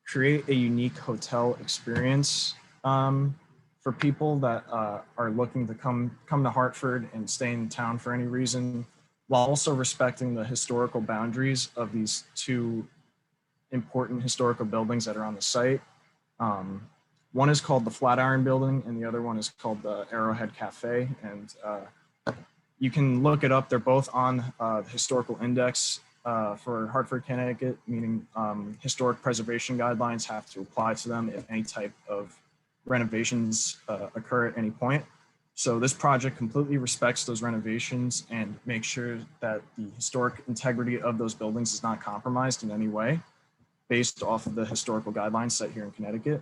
create a unique hotel experience for people that are looking to come to Hartford and stay in town for any reason, while also respecting the historical boundaries of these 2 important historical buildings that are on the site. One is called the Flatiron Building, and the other one is called the Arrowhead Cafe. And you can look it up. They're both on the historical index for Hartford, Connecticut, meaning historic preservation guidelines have to apply to them if any type of renovations occur at any point. So this project completely respects those renovations and makes sure that the historic integrity of those buildings is not compromised in any way, based off of the historical guidelines set here in Connecticut.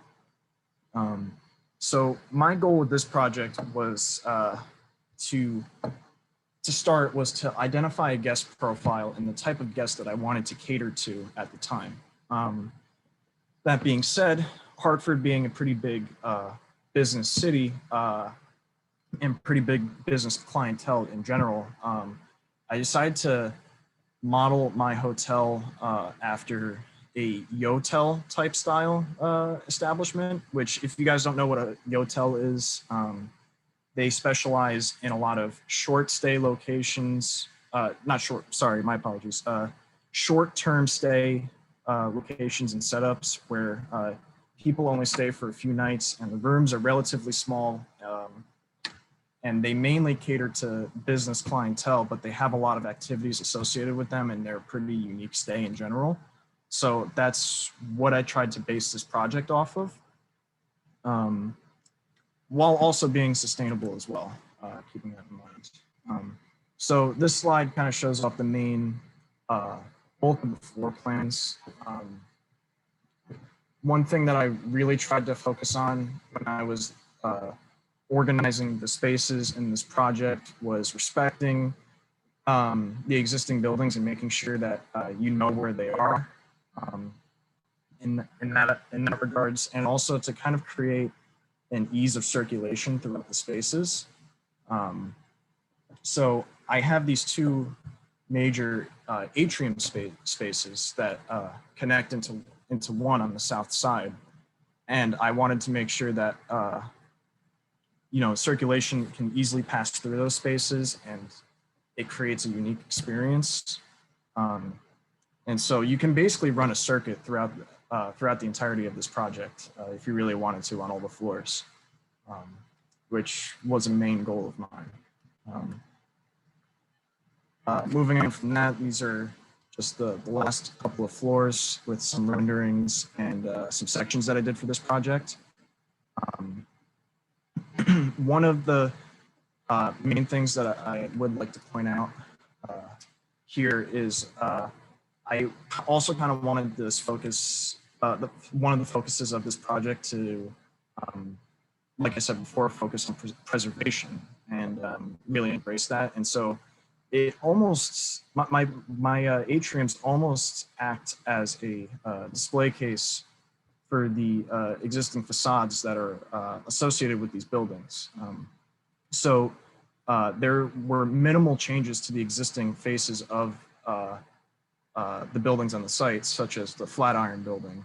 So my goal with this project was to start was to identify a guest profile and the type of guest that I wanted to cater to at the time. That being said, Hartford being a pretty big business city and pretty big business clientele in general, I decided to model my hotel after a Yotel type style establishment, which if you guys don't know what a Yotel is, they specialize in a lot of short stay locations, short-term stay locations and setups where people only stay for a few nights, and the rooms are relatively small. And they mainly cater to business clientele, but they have a lot of activities associated with them, and they're a pretty unique stay in general. So that's what I tried to base this project off of, while also being sustainable as well, keeping that in mind. So this slide kind of shows off the main bulk of the floor plans. One thing that I really tried to focus on when I was organizing the spaces in this project was respecting the existing buildings and making sure that you know where they are in that regards, and also to kind of create an ease of circulation throughout the spaces. So I have these two major atrium spaces that connect into one on the south side, and I wanted to make sure that circulation can easily pass through those spaces, and it creates a unique experience. And so you can basically run a circuit throughout the entirety of this project if you really wanted to on all the floors, which was a main goal of mine. Moving on from that, these are just the last couple of floors with some renderings and some sections that I did for this project. One of the main things that I would like to point out here is I also kind of wanted this focus, one of the focuses of this project to, like I said before, focus on preservation and really embrace that. And so it almost, my atriums almost act as a display case for the existing facades that are associated with these buildings. So there were minimal changes to the existing faces of the buildings on the site, such as the Flatiron building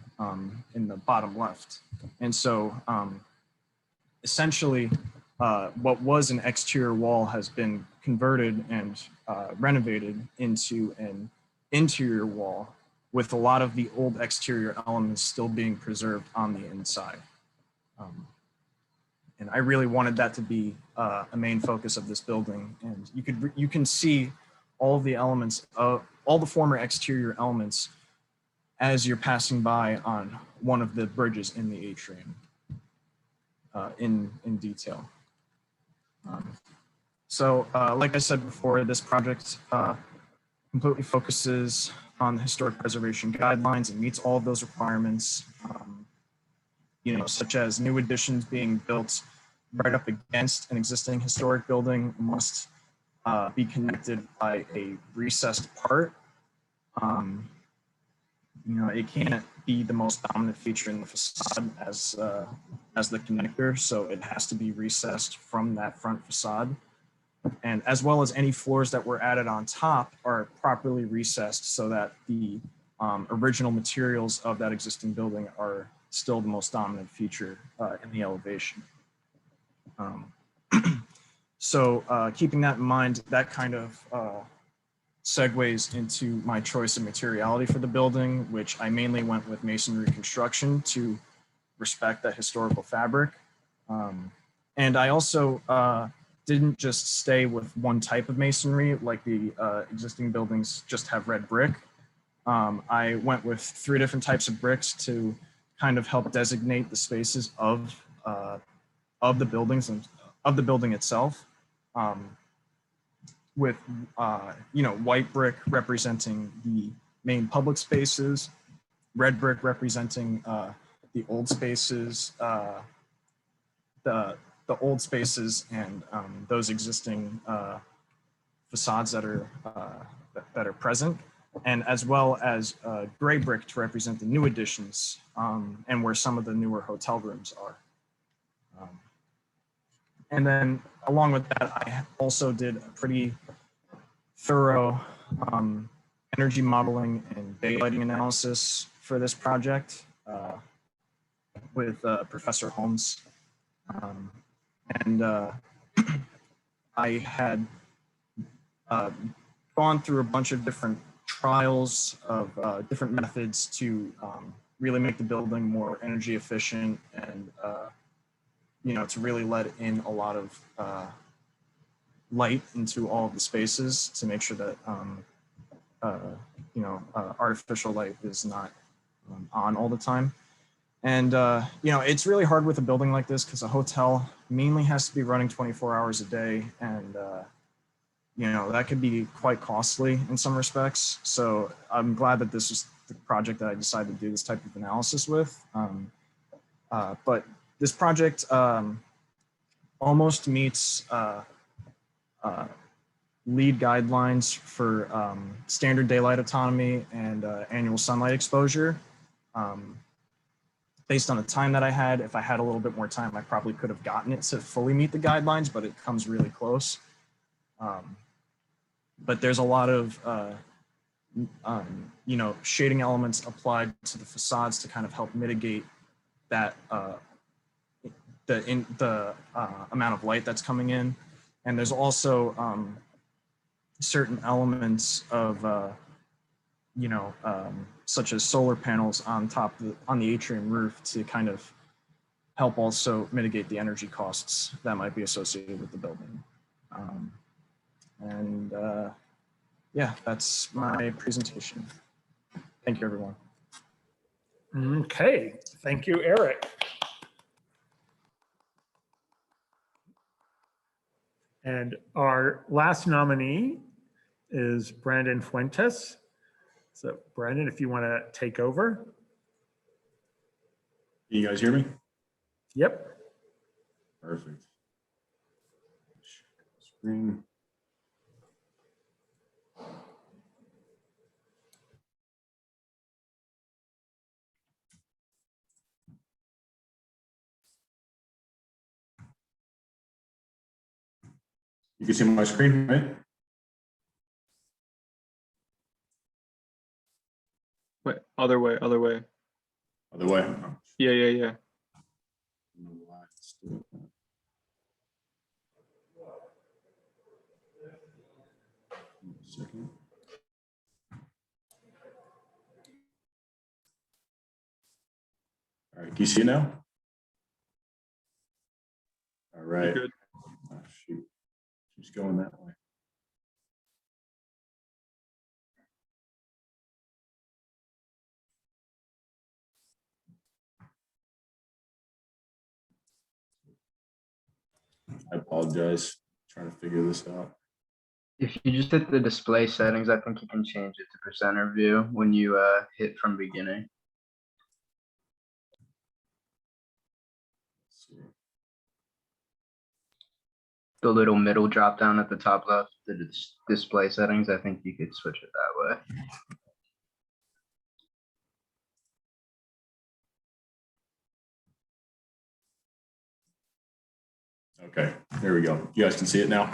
in the bottom left. And so essentially what was an exterior wall has been converted and renovated into an interior wall, with a lot of the old exterior elements still being preserved on the inside. And I really wanted that to be a main focus of this building. And you can see all of the elements of all the former exterior elements as you're passing by on one of the bridges in the atrium in detail. So like I said before, this project completely focuses on the historic preservation guidelines and meets all of those requirements, such as new additions being built right up against an existing historic building must be connected by a recessed part. It can't be the most dominant feature in the facade as the connector, so it has to be recessed from that front facade. And as well as any floors that were added on top are properly recessed so that the original materials of that existing building are still the most dominant feature in the elevation. So keeping that in mind, that kind of segues into my choice of materiality for the building, which I mainly went with masonry construction to respect that historical fabric. And I also didn't just stay with one type of masonry, like the existing buildings just have red brick. I went with 3 different types of bricks to kind of help designate the spaces of the buildings and of the building itself. With white brick representing the main public spaces, red brick representing the old spaces, the old spaces and those existing facades that are present, and as well as gray brick to represent the new additions and where some of the newer hotel rooms are. And then along with that, I also did a pretty thorough energy modeling and daylighting analysis for this project with Professor Holmes. And I had gone through a bunch of different trials of different methods to really make the building more energy efficient and, to really let in a lot of light into all of the spaces to make sure that, artificial light is not on all the time. And, it's really hard with a building like this because a hotel mainly has to be running 24 hours a day. And, that could be quite costly in some respects. So I'm glad that this was the project that I decided to do this type of analysis with. But this project almost meets LEED guidelines for standard daylight autonomy and annual sunlight exposure. Based on the time that I had, if I had a little bit more time, I probably could have gotten it to fully meet the guidelines, but it comes really close. But there's a lot of, shading elements applied to the facades to kind of help mitigate that, the amount of light that's coming in. And there's also certain elements of, such as solar panels on the atrium roof to kind of help also mitigate the energy costs that might be associated with the building. Yeah, that's my presentation. Thank you, everyone. Okay, thank you, Eric. And our last nominee is Brandon Fuentes. So Brandon, if you want to take over. Can you guys hear me? Yep. Perfect. Screen. You can see my screen, right? Wait, other way. Other way. Yeah. I don't know why it's doing that. One second. All right, can you see it now? All right. Good. Oh, shoot. Keeps going that way. I apologize. Trying to figure this out. If you just hit the display settings, I think you can change it to presenter view when you hit from beginning. Let's see. The little middle drop down at the top left, the display settings, I think you could switch it that way. Okay, there we go. You guys can see it now.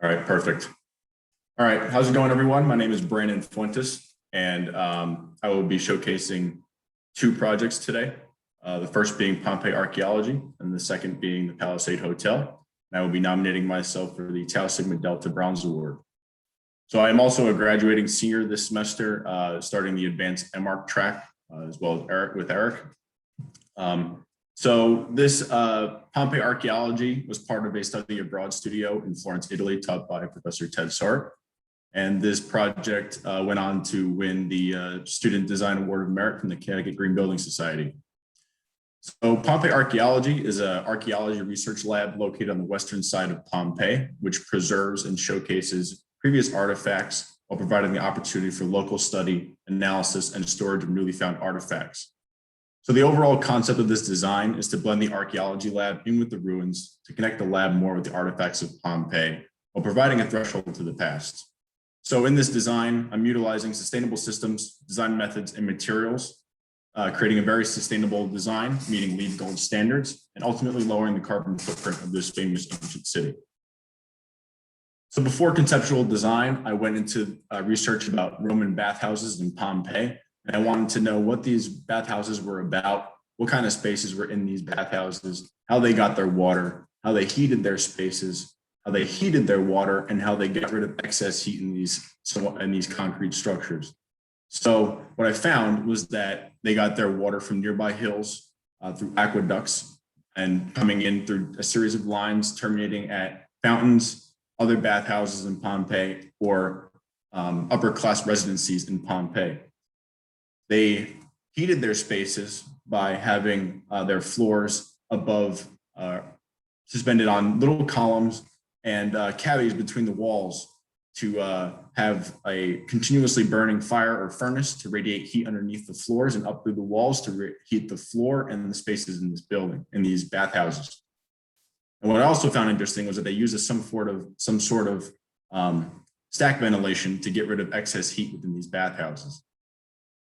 All right, perfect. All right, how's it going, everyone? My name is Brandon Fuentes, and I will be showcasing two projects today. The first being Pompeii Archaeology, and the second being the Palisade Hotel. And I will be nominating myself for the Tau Sigma Delta Bronze Award. So I am also a graduating senior this semester, starting the advanced MArch track, as well as Eric. So this Pompeii Archaeology was part of a study abroad studio in Florence, Italy, taught by Professor Ted Sart. And this project went on to win the Student Design Award of Merit from the Connecticut Green Building Society. So Pompeii Archaeology is an archaeology research lab located on the western side of Pompeii, which preserves and showcases previous artifacts while providing the opportunity for local study, analysis, and storage of newly found artifacts. So the overall concept of this design is to blend the archaeology lab in with the ruins to connect the lab more with the artifacts of Pompeii while providing a threshold to the past. So in this design, I'm utilizing sustainable systems, design methods, and materials, creating a very sustainable design, meeting LEED Gold standards, and ultimately lowering the carbon footprint of this famous ancient city. So before conceptual design, I went into research about Roman bathhouses in Pompeii. And I wanted to know what these bathhouses were about, what kind of spaces were in these bathhouses, how they got their water, how they heated their spaces, how they heated their water, and how they got rid of excess heat in these concrete structures. So what I found was that they got their water from nearby hills through aqueducts and coming in through a series of lines terminating at fountains, other bathhouses in Pompeii, or upper class residencies in Pompeii. They heated their spaces by having their floors above, suspended on little columns and cavities between the walls to have a continuously burning fire or furnace to radiate heat underneath the floors and up through the walls to heat the floor and the spaces in this building, in these bathhouses. And what I also found interesting was that they used some sort of stack ventilation to get rid of excess heat within these bathhouses.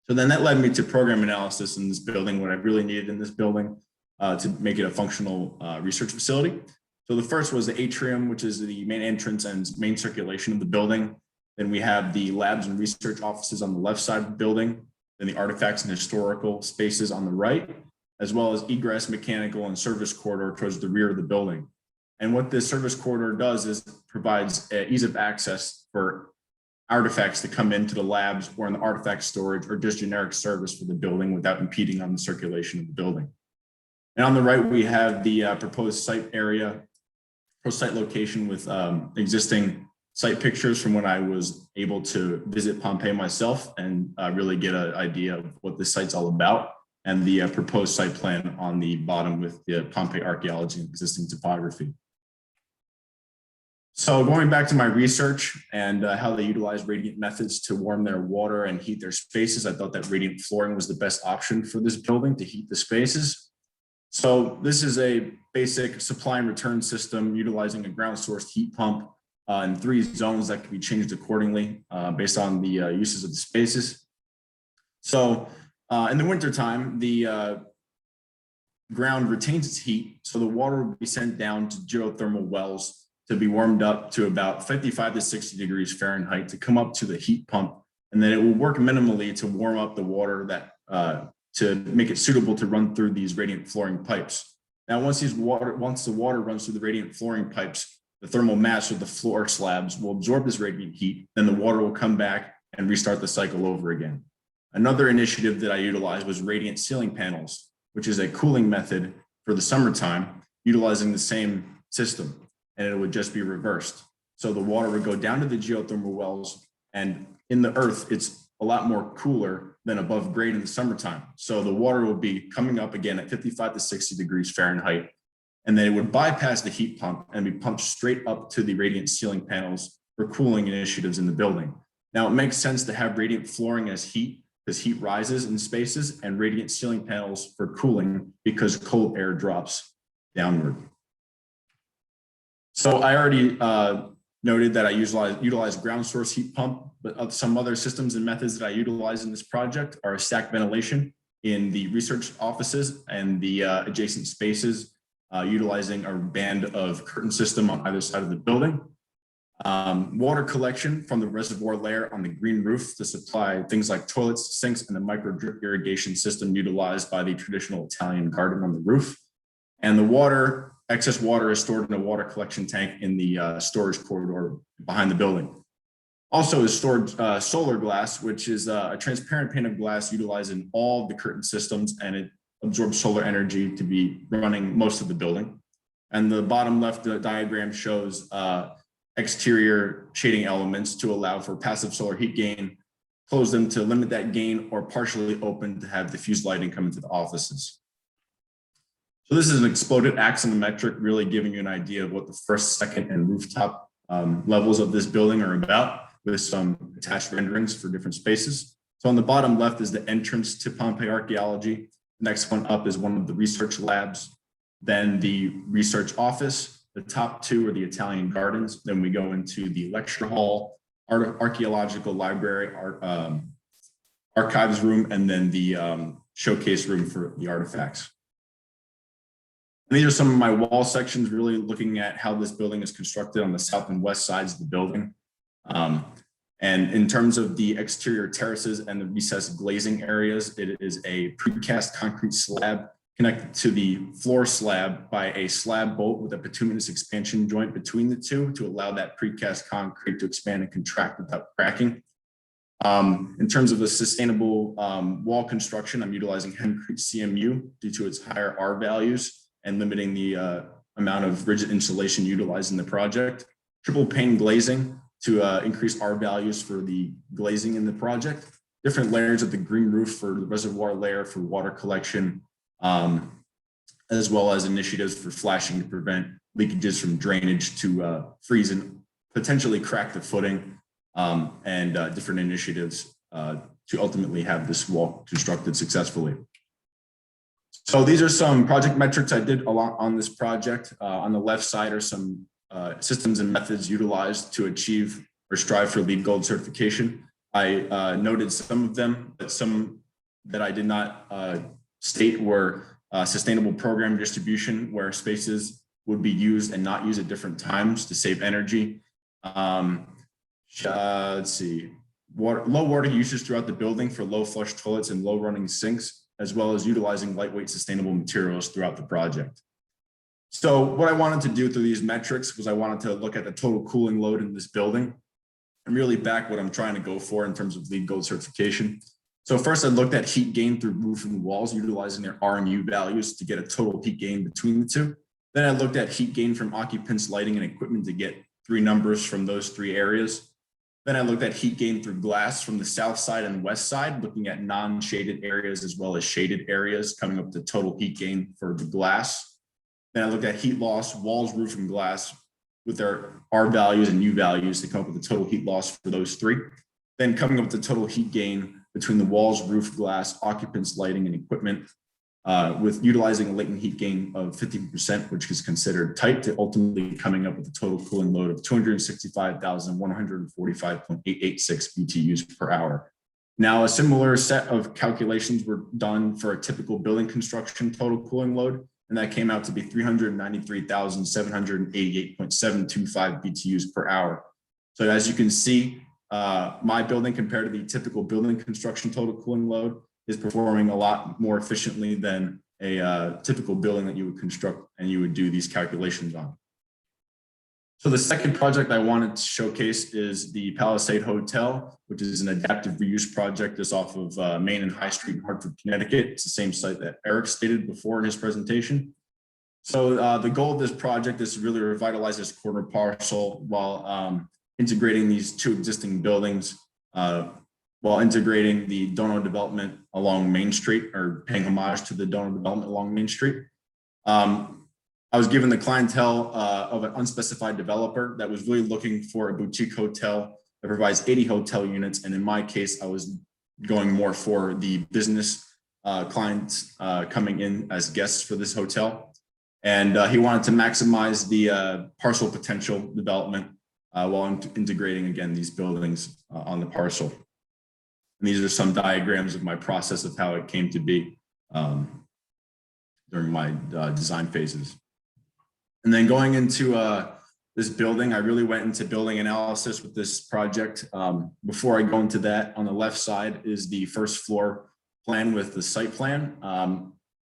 So then that led me to program analysis in this building, what I really needed in this building to make it a functional research facility. So the first was the atrium, which is the main entrance and main circulation of the building. Then we have the labs and research offices on the left side of the building, then the artifacts and historical spaces on the right, as well as egress, mechanical, and service corridor towards the rear of the building. And what this service corridor does is provides ease of access for artifacts to come into the labs or in the artifact storage or just generic service for the building without impeding on the circulation of the building. And on the right, we have the proposed site area, site location with existing site pictures from when I was able to visit Pompeii myself and really get an idea of what this site's all about, and the proposed site plan on the bottom with the Pompeii archaeology and existing topography. So going back to my research and how they utilize radiant methods to warm their water and heat their spaces, I thought that radiant flooring was the best option for this building to heat the spaces. So this is a basic supply and return system utilizing a ground source heat pump in 3 zones that can be changed accordingly based on the uses of the spaces. So in the wintertime, the ground retains its heat, so the water will be sent down to geothermal wells to be warmed up to about 55 to 60 degrees Fahrenheit to come up to the heat pump, and then it will work minimally to warm up the water that to make it suitable to run through these radiant flooring pipes. Now, once the water runs through the radiant flooring pipes, the thermal mass of the floor slabs will absorb this radiant heat, then the water will come back and restart the cycle over again. Another initiative that I utilized was radiant ceiling panels, which is a cooling method for the summertime, utilizing the same system, and it would just be reversed. So the water would go down to the geothermal wells, and in the earth, it's a lot more cooler than above grade in the summertime. So the water will be coming up again at 55 to 60 degrees Fahrenheit, and then it would bypass the heat pump and be pumped straight up to the radiant ceiling panels for cooling initiatives in the building. Now, it makes sense to have radiant flooring as heat because heat rises in spaces, and radiant ceiling panels for cooling because cold air drops downward. So I already noted that I utilize ground source heat pump, but some other systems and methods that I utilize in this project are stack ventilation in the research offices and the adjacent spaces, utilizing a band of curtain system on either side of the building. Water collection from the reservoir layer on the green roof to supply things like toilets, sinks, and the micro drip irrigation system utilized by the traditional Italian garden on the roof. And the excess water is stored in a water collection tank in the storage corridor behind the building. Also is stored solar glass, which is a transparent pane of glass utilized in all of the curtain systems, and it absorbs solar energy to be running most of the building. And the bottom left diagram shows exterior shading elements to allow for passive solar heat gain, close them to limit that gain, or partially open to have diffuse lighting come into the offices. So this is an exploded axonometric, really giving you an idea of what the first, second, and rooftop levels of this building are about, with some attached renderings for different spaces. So on the bottom left is the entrance to Pompeii archaeology. The next one up is one of the research labs, then the research office. The top 2 are the Italian gardens. Then we go into the lecture hall, archaeological library, archives room, and then the showcase room for the artifacts. And these are some of my wall sections, really looking at how this building is constructed on the south and west sides of the building. And in terms of the exterior terraces and the recessed glazing areas, it is a precast concrete slab connected to the floor slab by a slab bolt with a bituminous expansion joint between the two to allow that precast concrete to expand and contract without cracking. In terms of the sustainable wall construction, I'm utilizing hempcrete CMU due to its higher R values and limiting the amount of rigid insulation utilized in the project. Triple pane glazing to increase R values for the glazing in the project. Different layers of the green roof for the reservoir layer for water collection, as well as initiatives for flashing to prevent leakages from drainage to freeze and potentially crack the footing, and different initiatives to ultimately have this wall constructed successfully. So these are some project metrics I did along on this project. On the left side are some systems and methods utilized to achieve or strive for LEED Gold certification. I noted some of them, but some that I did not state were sustainable program distribution, where spaces would be used and not used at different times to save energy. Let's see, low water usage throughout the building for low flush toilets and low running sinks, as well as utilizing lightweight sustainable materials throughout the project. So what I wanted to do through these metrics was I wanted to look at the total cooling load in this building and really back what I'm trying to go for in terms of LEED Gold certification. So first I looked at heat gain through roof and walls, utilizing their R and U values to get a total heat gain between the two. Then I looked at heat gain from occupants, lighting, and equipment to get 3 numbers from those 3 areas. Then I looked at heat gain through glass from the south side and west side, looking at non-shaded areas as well as shaded areas, coming up to total heat gain for the glass. Then I looked at heat loss, walls, roof, and glass with their R values and U values to come up with the total heat loss for those 3. Then coming up with the total heat gain between the walls, roof, glass, occupants, lighting, and equipment, with utilizing a latent heat gain of 50%, which is considered tight, to ultimately coming up with a total cooling load of 265,145.886 BTUs per hour. Now, a similar set of calculations were done for a typical building construction total cooling load, and that came out to be 393,788.725 BTUs per hour. So as you can see, my building compared to the typical building construction total cooling load is performing a lot more efficiently than a typical building that you would construct and you would do these calculations on. So the second project I wanted to showcase is the Palisade Hotel, which is an adaptive reuse project that's off of Main and High Street in Hartford, Connecticut. It's the same site that Eric stated before in his presentation. So the goal of this project is to really revitalize this corner parcel while integrating these 2 existing buildings, while integrating the Dono development along Main Street, or paying homage to the Dono development along Main Street. I was given the clientele of an unspecified developer that was really looking for a boutique hotel that provides 80 hotel units. And in my case, I was going more for the business clients coming in as guests for this hotel. And he wanted to maximize the parcel potential development while integrating, again, these buildings on the parcel. And these are some diagrams of my process of how it came to be during my design phases. And then going into this building, I really went into building analysis with this project. Before I go into that, on the left side is the first floor plan with the site plan,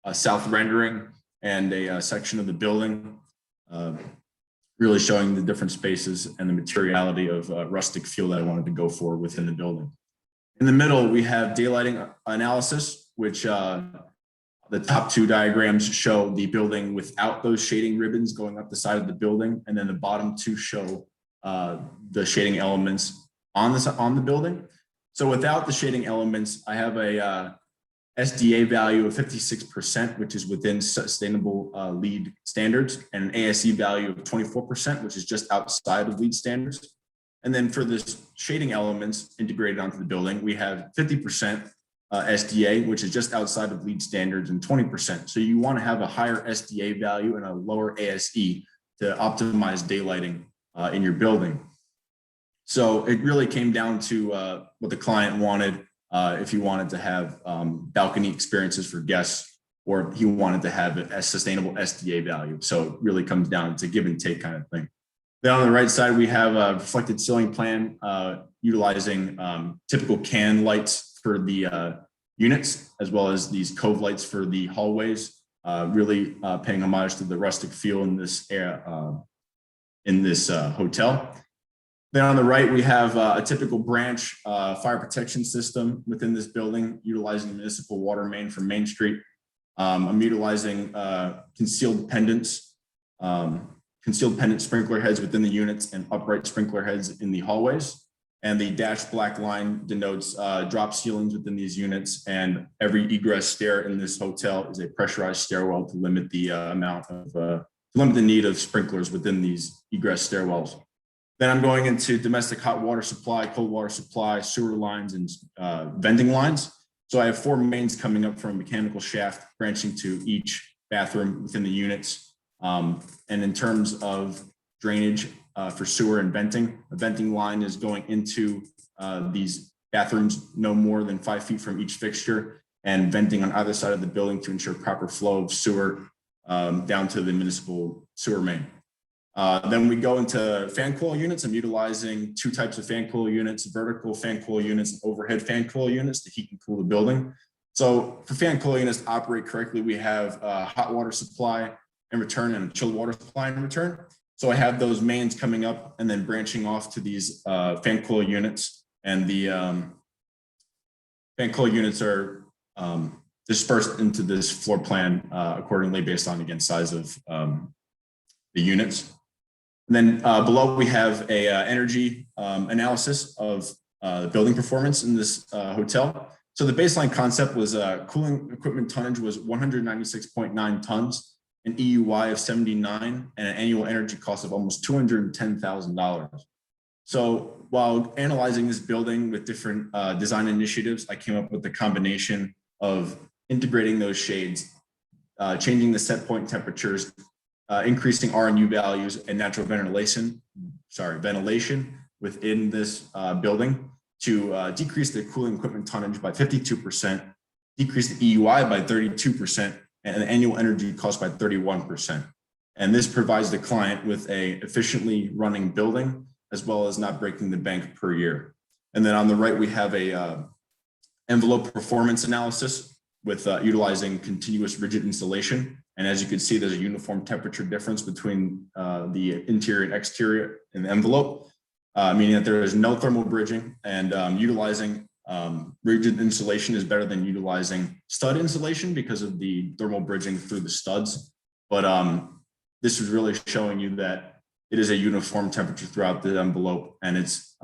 a south rendering, and a section of the building, really showing the different spaces and the materiality of rustic feel that I wanted to go for within the building. In the middle, we have daylighting analysis, which the top 2 diagrams show the building without those shading ribbons going up the side of the building. And then the bottom 2 show the shading elements on the building. So without the shading elements, I have a SDA value of 56%, which is within sustainable LEED standards, and an ASE value of 24%, which is just outside of LEED standards. And then for this shading elements integrated onto the building, we have 50% SDA, which is just outside of LEED standards, and 20%. So you want to have a higher SDA value and a lower ASE to optimize daylighting in your building. So it really came down to what the client wanted, if you wanted to have balcony experiences for guests, or he wanted to have a sustainable SDA value. So it really comes down to give and take kind of thing. Then on the right side, we have a reflected ceiling plan utilizing typical can lights for the units, as well as these cove lights for the hallways, really paying homage to the rustic feel in this hotel. Then on the right, we have a typical branch fire protection system within this building, utilizing the municipal water main from Main Street. I'm utilizing concealed pendant sprinkler heads within the units and upright sprinkler heads in the hallways. And the dashed black line denotes drop ceilings within these units, and every egress stair in this hotel is a pressurized stairwell to limit the limit the need of sprinklers within these egress stairwells. Then I'm going into domestic hot water supply, cold water supply, sewer lines, and venting lines. So I have 4 mains coming up from a mechanical shaft branching to each bathroom within the units. And in terms of drainage for sewer and venting, a venting line is going into these bathrooms no more than 5 feet from each fixture, and venting on either side of the building to ensure proper flow of sewer down to the municipal sewer main. Then we go into fan coil units. I'm utilizing 2 types of fan coil units: vertical fan coil units and overhead fan coil units to heat and cool the building. So for fan coil units to operate correctly, we have hot water supply in return and chilled water supply in return. So I have those mains coming up and then branching off to these fan coil units, and the fan coil units are dispersed into this floor plan accordingly based on, again, size of the units. And then below we have a energy analysis of the building performance in this hotel. So the baseline concept was cooling equipment tonnage was 196.9 tons, an EUI of 79, and an annual energy cost of almost $210,000. So while analyzing this building with different design initiatives, I came up with the combination of integrating those shades, changing the set point temperatures, increasing RNU values and natural ventilation within this building to decrease the cooling equipment tonnage by 52%, decrease the EUI by 32%, and the annual energy cost by 31%. And this provides the client with a efficiently running building, as well as not breaking the bank per year. And then on the right, we have a envelope performance analysis with utilizing continuous rigid insulation. And as you can see, there's a uniform temperature difference between the interior and exterior in the envelope, meaning that there is no thermal bridging, and utilizing rigid insulation is better than utilizing stud insulation because of the thermal bridging through the studs. But this is really showing you that it is a uniform temperature throughout the envelope, and it's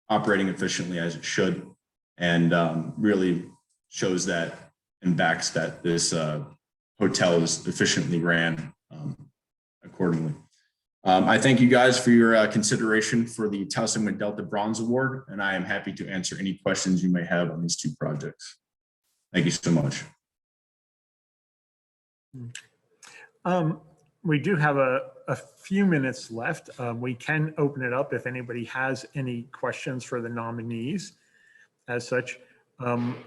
operating efficiently as it should, and really shows that and backs that this hotel is efficiently ran accordingly. I thank you guys for your consideration for the Tau Sigma Delta Bronze Award, and I am happy to answer any questions you may have on these 2 projects. Thank you so much. We do have a few minutes left. We can open it up if anybody has any questions for the nominees as such.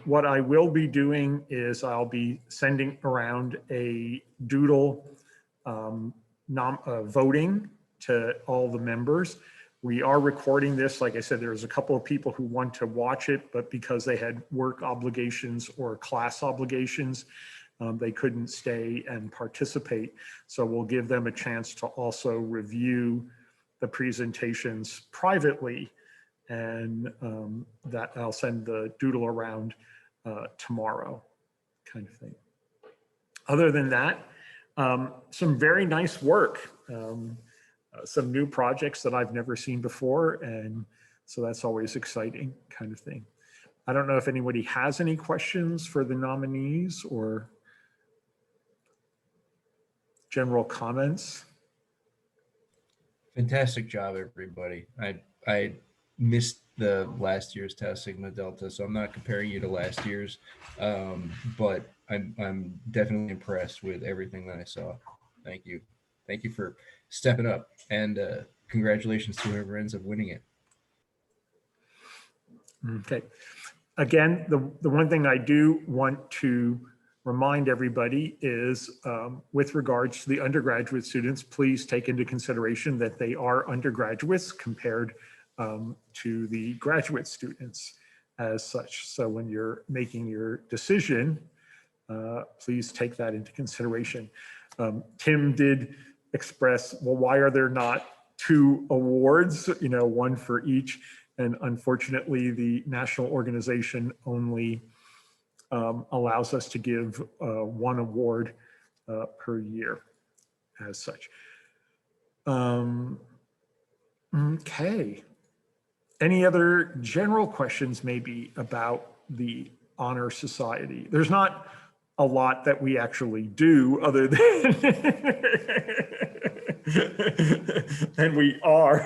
What I will be doing is I'll be sending around a doodle voting to all the members. We are recording this. Like I said, there's a couple of people who want to watch it, but because they had work obligations or class obligations, they couldn't stay and participate. So we'll give them a chance to also review the presentations privately, and that I'll send the doodle around tomorrow, kind of thing. Other than that, some very nice work, some new projects that I've never seen before, and so that's always exciting, kind of thing. I don't know if anybody has any questions for the nominees or general comments. Fantastic job, everybody. I missed the last year's Tau Sigma Delta, so I'm not comparing you to last year's, but I'm definitely impressed with everything that I saw. Thank you. Thank you for stepping up, and congratulations to whoever ends up winning it. Okay. Again, the one thing I do want to remind everybody is with regards to the undergraduate students, please take into consideration that they are undergraduates compared to the graduate students as such. So when you're making your decision, please take that into consideration. Tim did express, well, why are there not 2 awards, one for each. And unfortunately, the national organization only allows us to give 1 award per year as such. Okay. Any other general questions maybe about the Honor Society? There's not a lot that we actually do other than and we are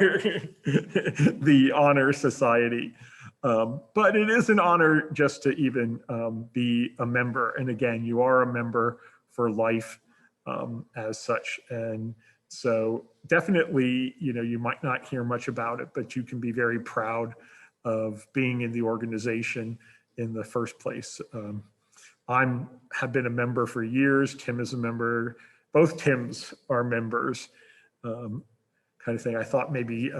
the Honor Society. But it is an honor just to even be a member. And again, you are a member for life as such. And so definitely, you might not hear much about it, but you can be very proud of being in the organization in the first place. Have been a member for years. Tim is a member. Both Tims are members, kind of thing. I thought maybe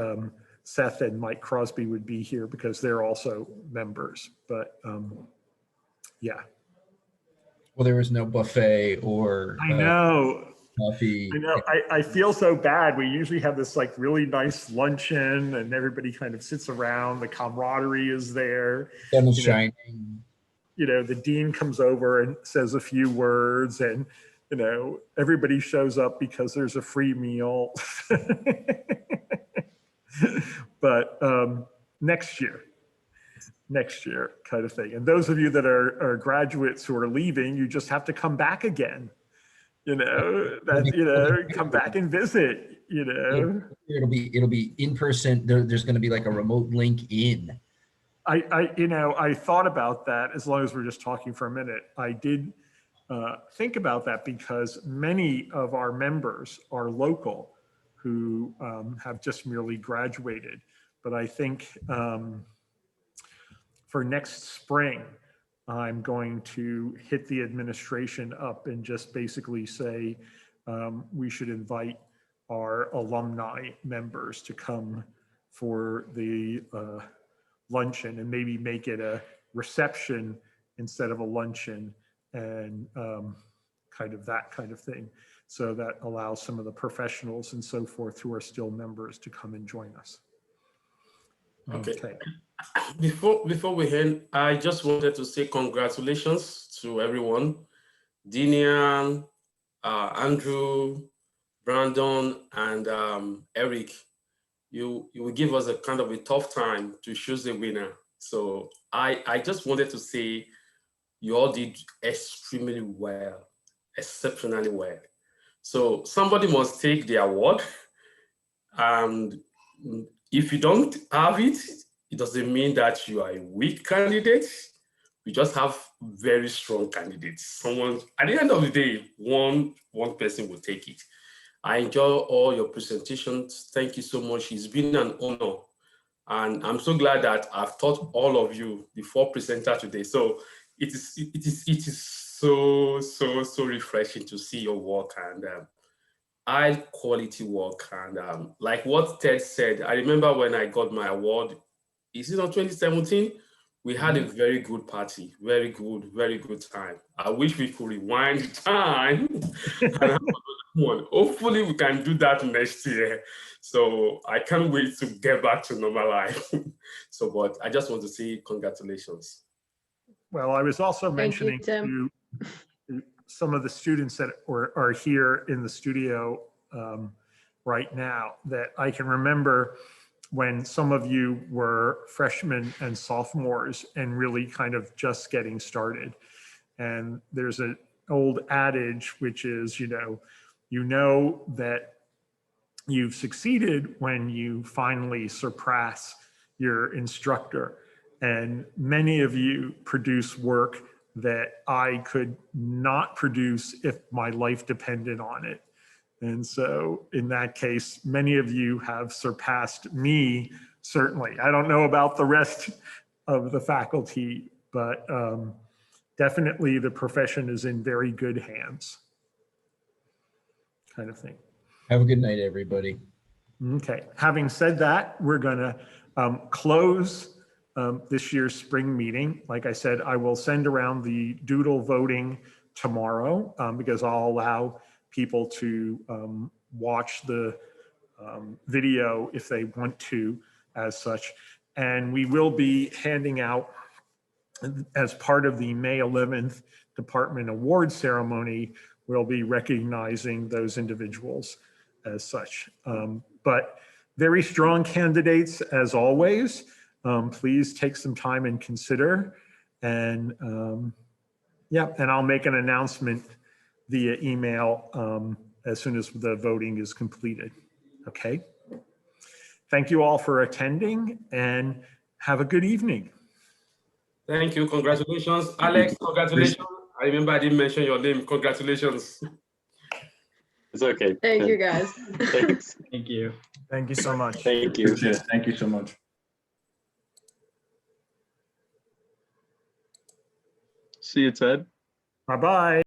Seth and Mike Crosby would be here because they're also members, but yeah. Well, there was no buffet or I know. coffee. I know. I feel so bad. We usually have this like really nice luncheon and everybody kind of sits around. The camaraderie is there. Sun is shining. The dean comes over and says a few words, and everybody shows up because there's a free meal. But next year kind of thing. And those of you that are graduates who are leaving, you just have to come back again. Come back and visit. It'll be in person. There's going to be like a remote link in. I thought about that. As long as we're just talking for a minute, I did think about that because many of our members are local who have just merely graduated. But I think for next spring, I'm going to hit the administration up and just basically say we should invite our alumni members to come for the luncheon and maybe make it a reception instead of a luncheon, and kind of that kind of thing. So that allows some of the professionals and so forth who are still members to come and join us. Okay. Before we end, I just wanted to say congratulations to everyone. Dinian, Andrew, Brandon, and Eric. You will give us a kind of a tough time to choose a winner. So I just wanted to say you all did extremely well, exceptionally well. So somebody must take the award. And if you don't have it, it doesn't mean that you are a weak candidate. We just have very strong candidates. Someone, at the end of the day, one person will take it. I enjoy all your presentations. Thank you so much. It's been an honor. And I'm so glad that I've taught all of you, the 4 presenters today. So it is so refreshing to see your work and high quality work. And like what Ted said, I remember when I got my award, is it on 2017? We had a very good party, very good time. I wish we could rewind time and have another one. Hopefully we can do that next year. So I can't wait to get back to normal life. So, but I just want to say congratulations. Well, I was also mentioning to some of the students that are here in the studio right now that I can remember when some of you were freshmen and sophomores and really kind of just getting started. And there's an old adage, which is, you know that you've succeeded when you finally surpass your instructor. And many of you produce work that I could not produce if my life depended on it. And so in that case, many of you have surpassed me, certainly. I don't know about the rest of the faculty, but definitely the profession is in very good hands, kind of thing. Have a good night, everybody. Okay, having said that, we're gonna close this year's spring meeting. Like I said, I will send around the doodle voting tomorrow because I'll allow people to watch the video if they want to as such. And we will be handing out, as part of the May 11th Department Award Ceremony, we'll be recognizing those individuals as such. But very strong candidates as always. Please take some time and consider. And yeah, and I'll make an announcement via email as soon as the voting is completed. Okay. Thank you all for attending and have a good evening. Thank you. Congratulations. Alex, congratulations. I remember I didn't mention your name. Congratulations. It's okay. Thank you, guys. Thanks. Thank you. Thank you so much. Thank you. Appreciate it. Thank you so much. See you, Ted. Bye-bye.